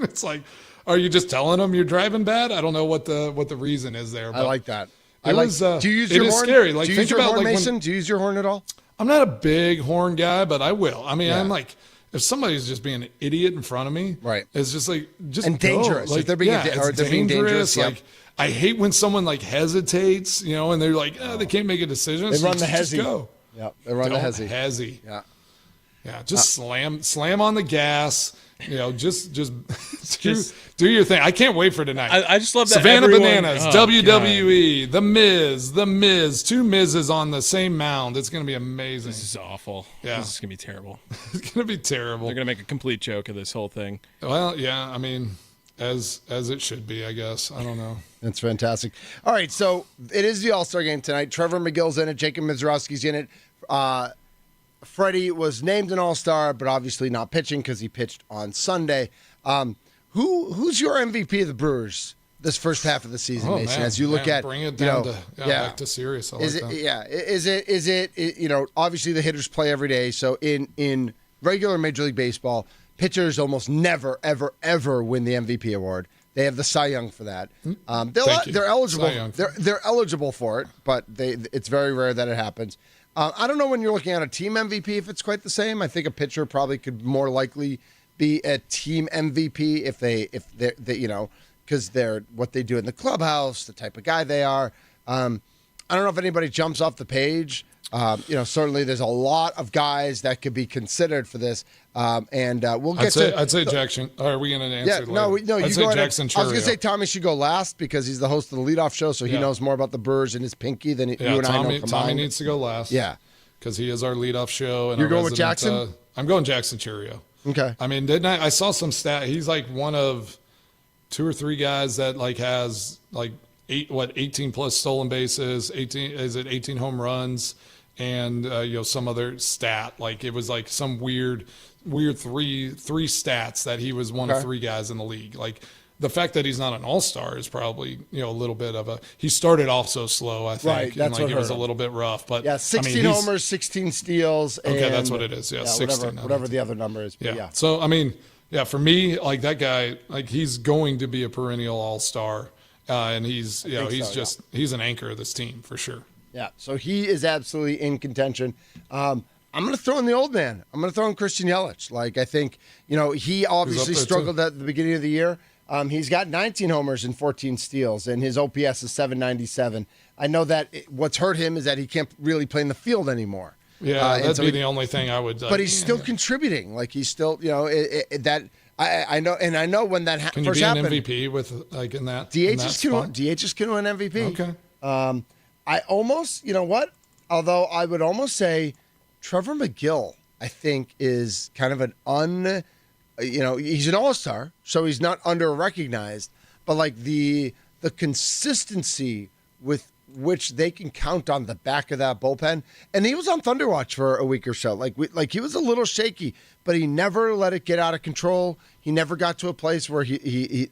It's like, are you just telling him you're driving bad? I don't know what the reason is there. I But like that. It I like. was, do you use it your is horn? scary. Like do you think use your about horn, like Mason? when, Do you use your horn at all? I'm not a big horn guy, but I will. I mean, Yeah. I'm like, if somebody's just being an idiot in front of me, Right. It's just like And go. dangerous. If Like, they're being yeah, or it's they're being dangerous, yep. Like I hate when someone like hesitates, and they're like, they can't make a decision. They so run the just hezzy. go. Yeah, they run the Don't hezzy. hezzy. Yeah. Yeah, just slam on the gas. Just do your thing. I can't wait for tonight. I just love that Savannah everyone- Bananas, Oh, WWE, The Miz, two Miz's on the same mound. It's going to be amazing. This is awful. Yeah. This is gonna be terrible. It's going to be terrible. They're gonna make a complete joke of this whole thing. Well, yeah, I mean, as it should be, I guess. I don't know. That's fantastic. All right, so it is the All-Star game tonight. Trevor McGill's in it. Jacob Mizrowski's in it. Freddie was named an All-Star, but obviously not pitching because he pitched on Sunday. Who's your MVP of the Brewers this first half of the season, Oh, Mason? man. As you look Yeah, at bring it you down know, to back to serious. I Is like it that. is it obviously the hitters play every day, so in regular Major League Baseball, pitchers almost never ever win the MVP award. They have the Cy Young for that. Thank you. They're eligible. Cy Young. They're eligible for it, but it's very rare that it happens. I don't know when you're looking at a team MVP if it's quite the same. I think a pitcher probably could more likely be a team MVP if they because they're what they do in the clubhouse, the type of guy they are. I don't know if anybody jumps off the page. Certainly there's a lot of guys that could be considered for this. We'll get I'd say Jackson. Are we going to answer? yeah, later? no, I'd you say go ahead. Jackson I was going to Churio. say Tommy should go last because he's the host of the leadoff show, so he Yeah. knows more about the Brewers and his pinky than you and I know combined. Tommy needs to go last. Yeah. because he is our leadoff show. And You're our going with resident, Jackson? I'm going Jackson Churio. Okay. I mean, didn't I saw some stat. He's like one of 2 or 3 guys that like has like 18 plus stolen bases, 18 home runs. and some other stat. Like it was like some weird three stats that he was one of 3 guys in the league. Like the fact that he's not an all-star is probably a little bit of a. He started off so slow, I think, Right, and that's like what it was hurt a him. little bit rough. But Yeah, 16 homers, 16 steals. Okay, and, that's what it is. Yeah, 16. whatever the other number is. But Yeah. So I mean, yeah, for me, like that guy, like he's going to be a perennial all-star, and he's he's an anchor of this team for sure. Yeah, so he is absolutely in contention. I'm going to throw in the old man. I'm going to throw in Christian Yelich. Like, I think, he obviously struggled at the beginning of the year. He's got 19 homers and 14 steals, and his OPS is 797. I know that what's hurt him is that he can't really play in the field anymore. Yeah, that'd be the only thing I would. But he's still contributing. Like, he's still, I know, and I know when that Can first you be happened. an MVP with like in that? DH is going to win MVP. Okay. I almost, although I would almost say Trevor McGill, I think, is kind of he's an all-star, so he's not under-recognized, but like the consistency with which they can count on the back of that bullpen. And he was on Thunder Watch for a week or so. Like he was a little shaky, but he never let it get out of control. He never got to a place where he's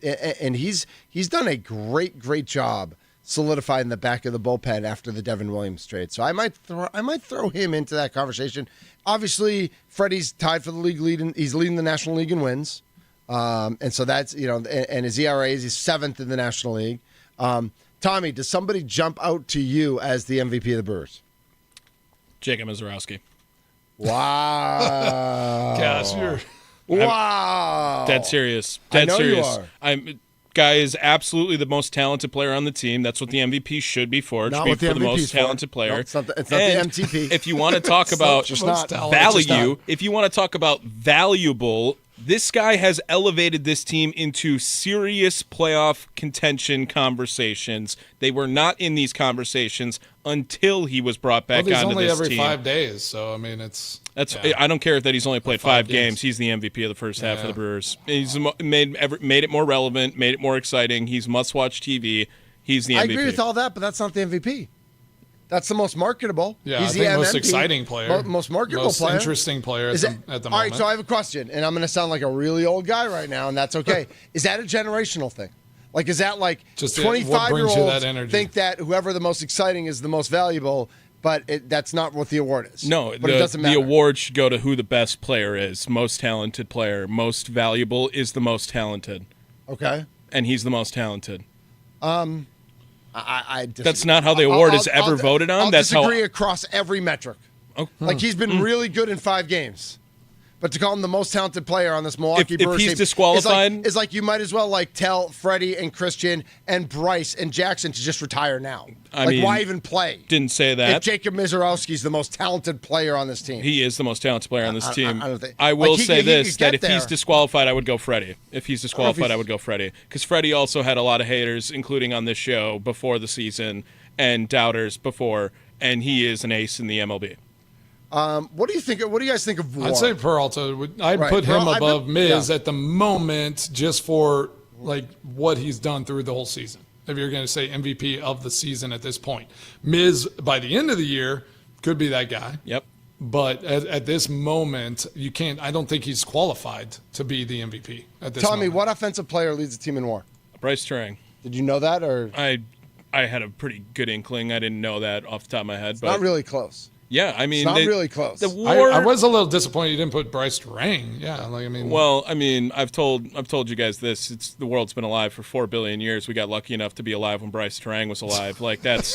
done a great job solidifying the back of the bullpen after the Devin Williams trade. So I might throw him into that conversation. Obviously, Freddie's tied for the league lead. He's leading the National League in wins. And so that's, and his ERA is he's 7th in the National League. Tommy, does somebody jump out to you as the MVP of the Brewers? Jacob Mizorowski. Wow. Gosh, wow. Dead serious. I Dead know you serious. are. Guy is absolutely the most talented player on the team. That's what the MVP should be for. It Not should be what the for the MVP 's most for. talented player. No, it's not the And MTP. If you want to talk about just not. value, if you want to talk about valuable, this guy has elevated this team into serious playoff contention conversations. They were not in these conversations until he was brought back he's onto only this every team. 5 days, so I mean I don't care that he's only played 5 games. games. He's the MVP of the first half of the Brewers. He's made it more relevant, made it more exciting. He's must-watch TV. He's the MVP. I agree with all that, but that's not the MVP. That's the most marketable. Yeah, He's I the think most MVP, exciting player, most marketable most player, interesting player at the moment. All right, so I have a question, and I'm going to sound like a really old guy right now, and that's okay. Is that a generational thing? Like, is that like Just what brings you 25-year-olds that energy? think that whoever the most exciting is the most valuable, but that's not what the award is? No, but it doesn't matter. The award should go to who the best player is, most talented player. Most valuable is the most talented. Okay. And he's the most talented. I disagree. That's not how the award is ever voted on. I'll That's disagree across every metric. Oh. Like, he's been really good in 5 games. But to call him the most talented player on this Milwaukee If Brewers he's team disqualified- is like you might as well like tell Freddie and Christian and Bryce and Jackson to just retire now. I like, mean, why even play? Didn't say If that. Jacob Mizorowski's the most talented player on this team. He is the most talented player on this team. I don't think- I will like, he say could- he this, could that get if he's there. disqualified, I would go Freddie. If he's disqualified, he's- I would go Freddie. Because Freddie also had a lot of haters, including on this show before the season, and doubters before, and he is an ace in the MLB. What do you think? What do you guys think of War? I'd say Peralta. I'd Right. put him Peralta- above Miz yeah. at the moment, just for like what he's done through the whole season. If you're going to say MVP of the season at this point, Miz by the end of the year could be that guy. Yep. But at this moment, you can't. I don't think he's qualified to be the MVP at this. Tommy, moment. what offensive player leads the team in WAR? Bryce Turang. Did you know that, or I had a pretty good inkling. I didn't know that off the top of my head. But not really close? yeah, I mean, It's not really close. The war. I was a little disappointed you didn't put Bryce Turang. Yeah, like I mean, Well, I mean, I've told you guys this. It's the world's been alive for 4 billion years. We got lucky enough to be alive when Bryce Turang was alive. Like that's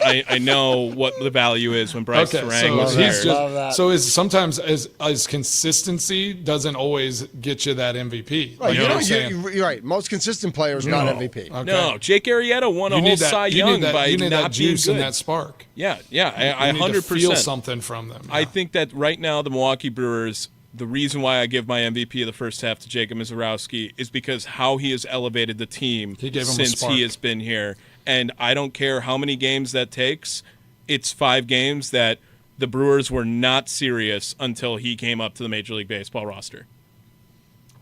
I know what the value is when Bryce Turang was so there. he's Love that. just so is sometimes as consistency doesn't always get you that MVP. Right, Like, you know, what I'm saying? you're right. Most consistent players not No. MVP. Okay. No, Jake Arrieta won a You whole need that. Cy You Young need that. by You need not that juice being and good. that spark. I You need to 100% feel something from them. I think that right now the Milwaukee Brewers, the reason why I give my MVP of the first half to Jacob Mizorowski is because how he has elevated the team He gave him a since spark. he has been here. And I don't care how many games that takes. It's 5 games that the Brewers were not serious until he came up to the Major League Baseball roster.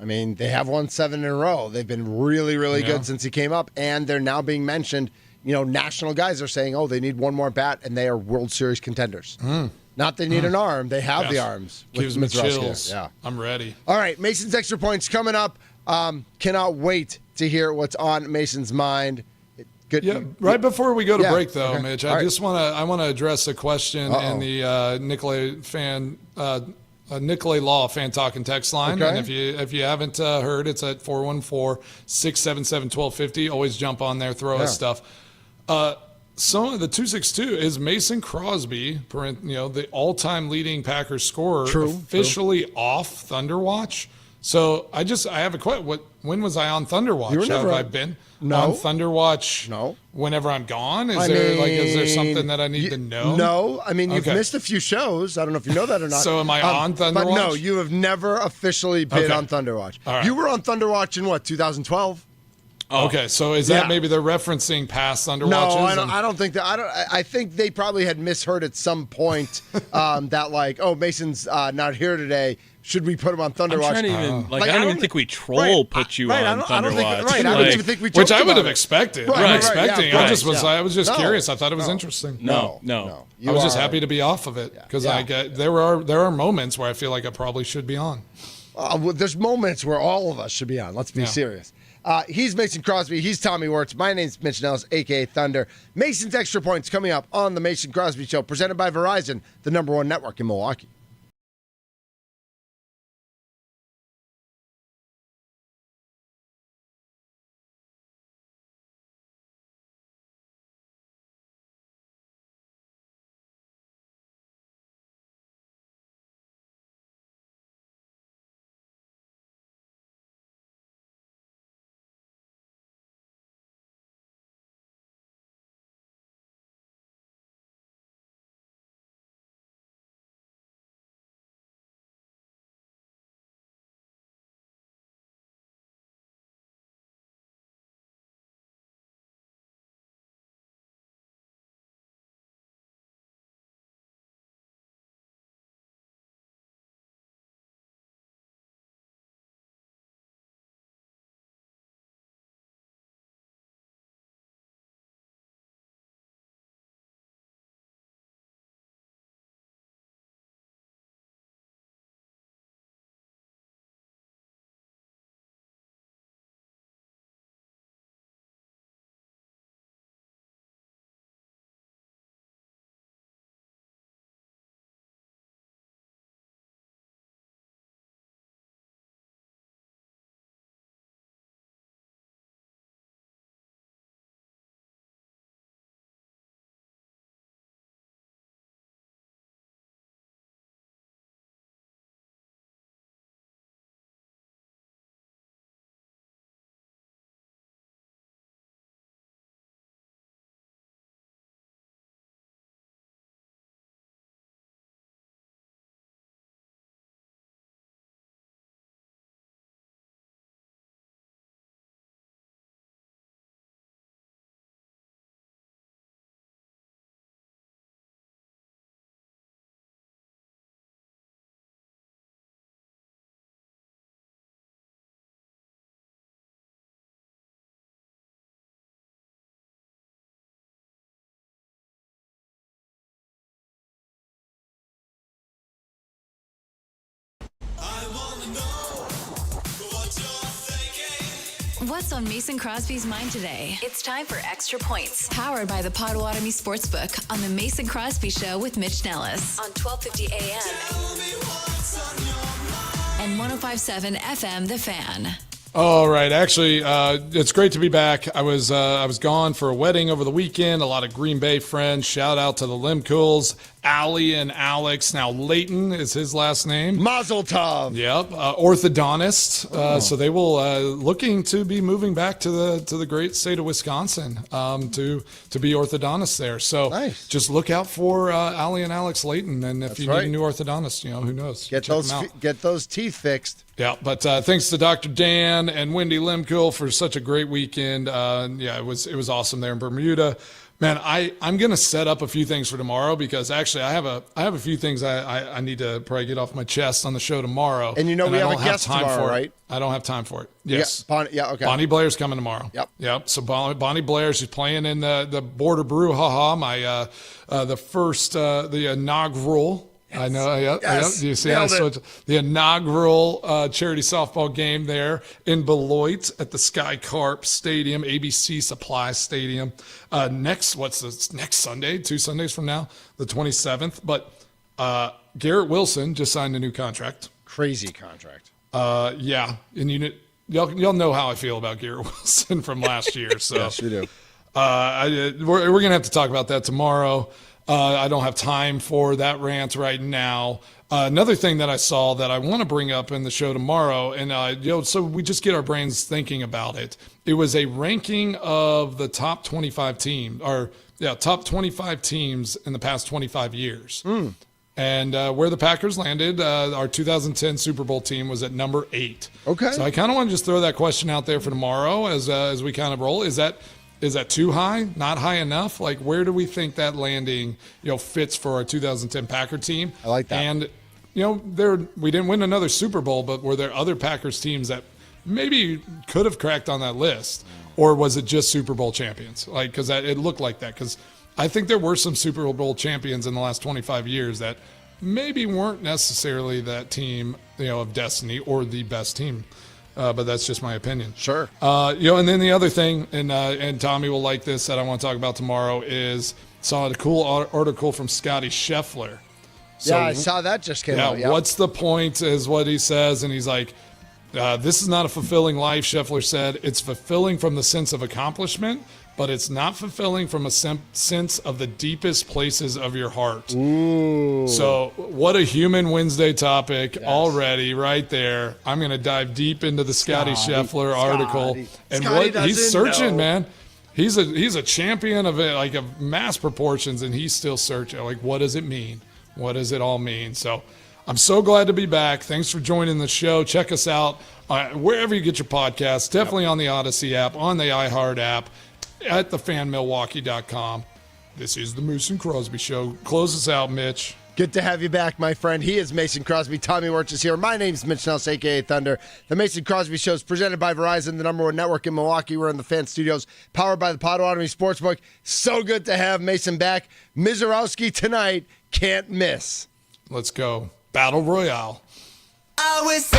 I mean, they have won 7 in a row. They've been really, really Yeah. good since he came up, and they're now being mentioned national guys are saying, oh, they need one more bat, and they are World Series contenders. Not they need an arm. They have the arms. Gives me Mazeroski. chills. Yeah. I'm ready. All right, Mason's Extra Points coming up. Cannot wait to hear what's on Mason's mind. Good. Yeah, right before we go to break, though, okay. Mitch, All I right. just want to address a question in the Nicolay Law fan talking text line. Okay. And if you haven't heard, it's at 414-677-1250. Always jump on there, throw us stuff. Some of the 262 is Mason Crosby, the all-time leading Packers scorer, officially off Thunder Watch. So I have a question. When was I on Thunder Watch? You were never Have I on- been No. on Thunder Watch? No. Whenever I'm gone, is there something that I need to know? No, I mean you've Okay. missed a few shows. I don't know if you know that or not. So am I on Thunder but Watch? no, you have never officially been Okay. on Thunder Watch. All right. You were on Thunder Watch in what, 2012? Okay, so is that Yeah. maybe they're referencing past Thunder No, Watches? I don't think that. I think they probably had misheard at some point that Mason's not here today. Should we put him on Thunder I'm Watch? trying to even Like, I don't even think we put you on Thunder Watch. I don't Like, even think we Which joked I would about have it. expected. Right, I'm right, expecting. yeah, I was just No, curious. I thought it was interesting. No. You I was just are- happy to be off of it because Yeah. there are moments where I feel like I probably should be on. Well, there's moments where all of us should be on. Let's be serious. He's Mason Crosby. He's Tommy Wirtz. My name's Mitch Nelles, a.k.a. Thunder. Mason's Extra Points coming up on the Mason Crosby Show, presented by Verizon, the #1 network in Milwaukee. What's on Mason Crosby's mind today? It's time for Extra Points, powered by the Potawatomi Sportsbook on the Mason Crosby Show with Mitch Nelles on 1250 AM and 105.7 FM The Fan. All right. Actually, it's great to be back. I was gone for a wedding over the weekend. A lot of Green Bay friends. Shout out to the Limcools, Allie and Alex. Now Leighton is his last name. Mazel tov. Yep, orthodontist. So they will looking to be moving back to the great state of Wisconsin to be orthodontists there. So Nice. just look out for Allie and Alex Leighton, and if you right. need a new orthodontist, who knows? Get Check them out. get those teeth fixed. Yeah, but thanks to Dr. Dan and Wendy Limcool for such a great weekend. It was awesome there in Bermuda. Man, I'm gonna set up a few things for tomorrow because actually I have a few things I need to probably get off my chest on the show tomorrow. And we I have a don't guest time tomorrow, for it. right? I don't have time for it. Yes. Okay. Bonnie Blair's coming tomorrow. Yep. So Bonnie Blair, she's playing in the Border Brouhaha, the inaugural. Yes. I know. Yep. Do you see that? So it's the inaugural charity softball game there in Beloit at the Sky Carp Stadium, ABC Supply Stadium. Next Sunday? 2 Sundays from now, the 27th. But Garrett Wilson just signed a new contract. Crazy contract. Yeah, and y'all know how I feel about Garrett Wilson from last year. So yes, we do. We're gonna have to talk about that tomorrow. I don't have time for that rant right now. Another thing that I saw that I want to bring up in the show tomorrow, and so we just get our brains thinking about it. It was a ranking of the top 25 teams in the past 25 years. And where the Packers landed, our 2010 Super Bowl team was at number 8. Okay. So I kind of want to just throw that question out there for tomorrow as we kind of roll. Is that too high? Not high enough? Like, where do we think that landing, fits for our 2010 Packer team? I like that. And, we didn't win another Super Bowl, but were there other Packers teams that maybe could have cracked on that list? Or was it just Super Bowl champions? Like, because it looked like that. Because I think there were some Super Bowl champions in the last 25 years that maybe weren't necessarily that team, of destiny or the best team. But that's just my opinion. Sure. And then the other thing, and Tommy will like this, that I want to talk about tomorrow is saw a cool article from Scotty Scheffler. So, I saw that just came out. Yeah, what's the point is what he says. And he's like, this is not a fulfilling life, Scheffler said. It's fulfilling from the sense of accomplishment, but it's not fulfilling from a sense of the deepest places of your heart. Ooh. So what a Human Wednesday topic already right there. I'm going to dive deep into the Scotty Scheffler article. And he's searching, man. He's a champion of it, like of mass proportions, and he's still searching. Like, what does it mean? What does it all mean? So I'm so glad to be back. Thanks for joining the show. Check us out wherever you get your podcasts, definitely on the Odyssey app, on the iHeart app, at thefanmilwaukee.com. This is the Moose and Crosby Show. Close us out, Mitch. Good to have you back, my friend. He is Mason Crosby. Tommy Wirtz is here. My name's Mitch Nelles, a.k.a. Thunder. The Mason Crosby Show is presented by Verizon, the number one network in Milwaukee. We're in the Fan Studios, powered by the Potawatomi Sportsbook. So good to have Mason back. Mizorowski tonight, can't miss. Let's go. Battle Royale. I was so